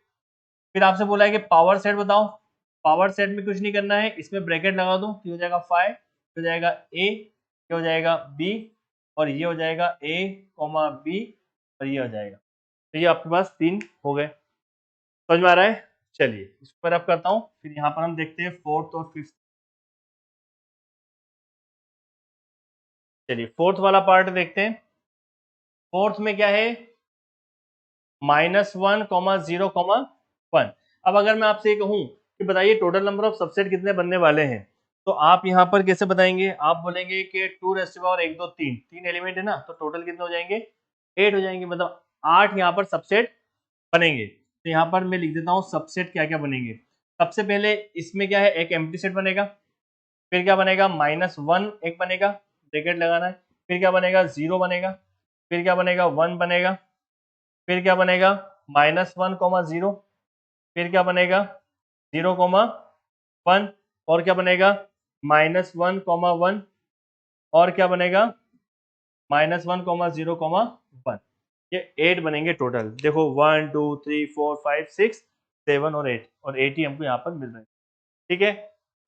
फिर आपसे बोला है कि पावर सेट बताओ। पावर सेट में कुछ नहीं करना है, इसमें ब्रैकेट लगा दो, तो हो जाएगा 5, हो जाएगा ए, ये हो जाएगा बी, और ये हो जाएगा ए कॉमा बी, और ये हो जाएगा। तो ये आपके पास 3 हो गए। समझ में आ रहा है। चलिए इस पर अब करता हूँ, फिर यहाँ पर हम देखते हैं फोर्थ और फिफ्थ। चलिए फोर्थ वाला पार्ट देखते हैं। फोर्थ में क्या है, -1, 0, 1। अब अगर मैं आपसे ये कहूँ कि बताइए टोटल नंबर ऑफ सबसेट कितने बनने वाले हैं, तो आप यहाँ पर कैसे बताएंगे, आप बोलेंगे कि 2 raise to the power 1 2 3, 3 element है ना, तो टोटल कितने हो जाएंगे, 8 हो जाएंगे, मतलब 8 यहाँ पर सबसेट बनेंगे। तो यहाँ पर मैं लिख देता हूँ सबसेट क्या क्या बनेंगे। सबसे पहले इसमें क्या है, एक एम्प्टी सेट बनेगा। फिर क्या बनेगा, -1 एक बनेगा, ब्रैकेट लगाना है। फिर क्या बनेगा, 0 बनेगा। फिर क्या बनेगा, 1 बनेगा। फिर क्या बनेगा, -1, 0। फिर क्या बनेगा, 0, 1। और क्या बनेगा, -1, 1। और क्या बनेगा, -1, 0, 1। ये 8 बनेंगे टोटल। देखो 1 2 3 4 5 6 7 और 8, और 8 ही हमको यहाँ पर मिल रहे हैं। ठीक है,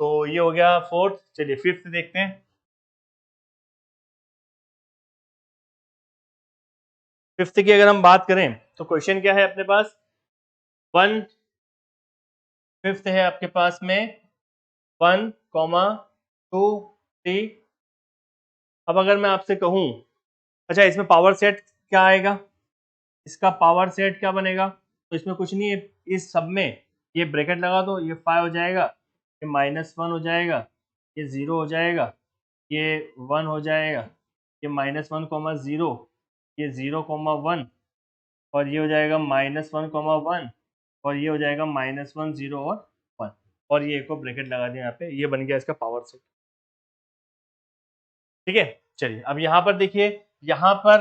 तो ये हो गया फोर्थ। चलिए फिफ्थ देखते हैं। फिफ्थ की अगर हम बात करें, तो क्वेश्चन क्या है अपने पास, 1 फिफ्थ है आपके पास में 1, 2 3। अब अगर मैं आपसे कहूँ, अच्छा इसमें पावर सेट क्या आएगा, इसका पावर सेट क्या बनेगा, तो इसमें कुछ नहीं है, इस सब में ये ब्रैकेट लगा दो, ये 5 हो जाएगा, ये -1 हो जाएगा, ये 0 हो जाएगा, ये 1 हो जाएगा, ये -1, 0, ये 0, 1, और ये हो जाएगा -1, 1, और ये हो जाएगा -1, 0 और 1, और ये एक और ब्रैकेट लगा दिया यहाँ पे, ये बन गया इसका पावर सेट। ठीक है, चलिए अब यहाँ पर देखिए, यहाँ पर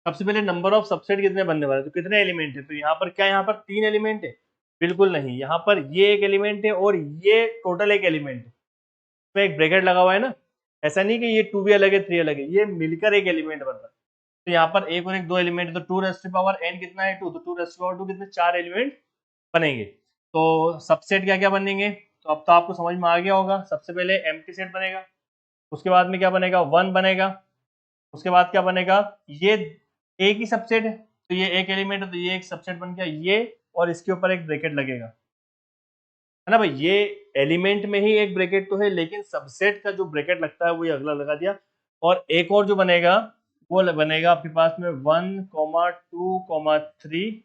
सबसे पहले नंबर ऑफ सबसेट कितने बनने वाले, तो कितने एलिमेंट है, तो यहाँ पर क्या, यहाँ पर 3 एलिमेंट है, बिल्कुल नहीं, यहाँ पर ये एक एलिमेंट है और ये टोटल एक एलिमेंट है, इसमें एक ब्रैकेट लगा हुआ है ना, ऐसा नहीं कि ये 2 भी अलग है 3 अलग है, ये मिलकर एक एलिमेंट बन रहा है। तो यहाँ पर एक और एक 2 एलिमेंट, तो 2n कितना है 2, तो 2 कितने 4 एलिमेंट बनेंगे। तो सबसेट क्या क्या बनेंगे, तो अब तो आपको समझ में आ गया होगा, सबसे पहले एम्प्टी सेट बनेगा, उसके बाद में क्या बनेगा 1 बनेगा, उसके बाद क्या बनेगा, ये एक ही सबसेट है तो ये एक एलिमेंट है तो ये एक सबसेट बन गया, ये और इसके ऊपर एक ब्रैकेट लगेगा, है ना भाई, ये एलिमेंट में ही एक ब्रैकेट तो है, लेकिन सबसेट का जो ब्रैकेट लगता है वो ये अगला लगा दिया, और एक और जो बनेगा वो बनेगा आपके पास में 1, 2, 3,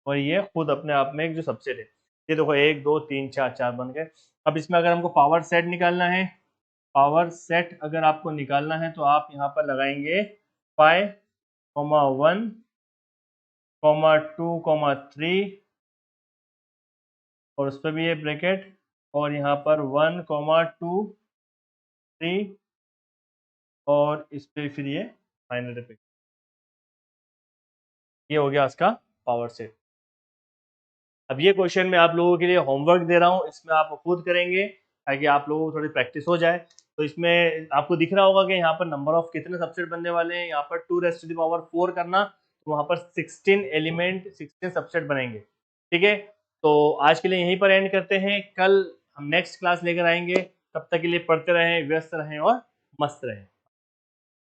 और ये खुद अपने आप में एक जो सबसेट है, ये देखो 1 2 3 4 4 बन गए। अब इसमें अगर हमको पावर सेट निकालना है, पावर सेट अगर आपको निकालना है तो आप यहाँ पर लगाएंगे 5, 1, 2, 3, और उस पर भी ये ब्रैकेट, और यहाँ पर 1, 2, 3, और इस पे फिर ये फाइनल रिपीट, ये हो गया उसका पावर सेट। अब ये क्वेश्चन मैं आप लोगों के लिए होमवर्क दे रहा हूँ, इसमें आप खुद करेंगे ताकि आप लोगों को थोड़ी प्रैक्टिस हो जाए। तो इसमें आपको दिख रहा होगा कि यहाँ पर नंबर ऑफ कितने सबसेट बनने वाले हैं, यहाँ पर 2⁴ करना, तो वहाँ पर 16 एलिमेंट 16 सबसेट बनेंगे। ठीक है, तो आज के लिए यहीं पर एंड करते हैं, कल हम नेक्स्ट क्लास लेकर आएंगे, तब तक के लिए पढ़ते रहें, व्यस्त रहें और मस्त रहें।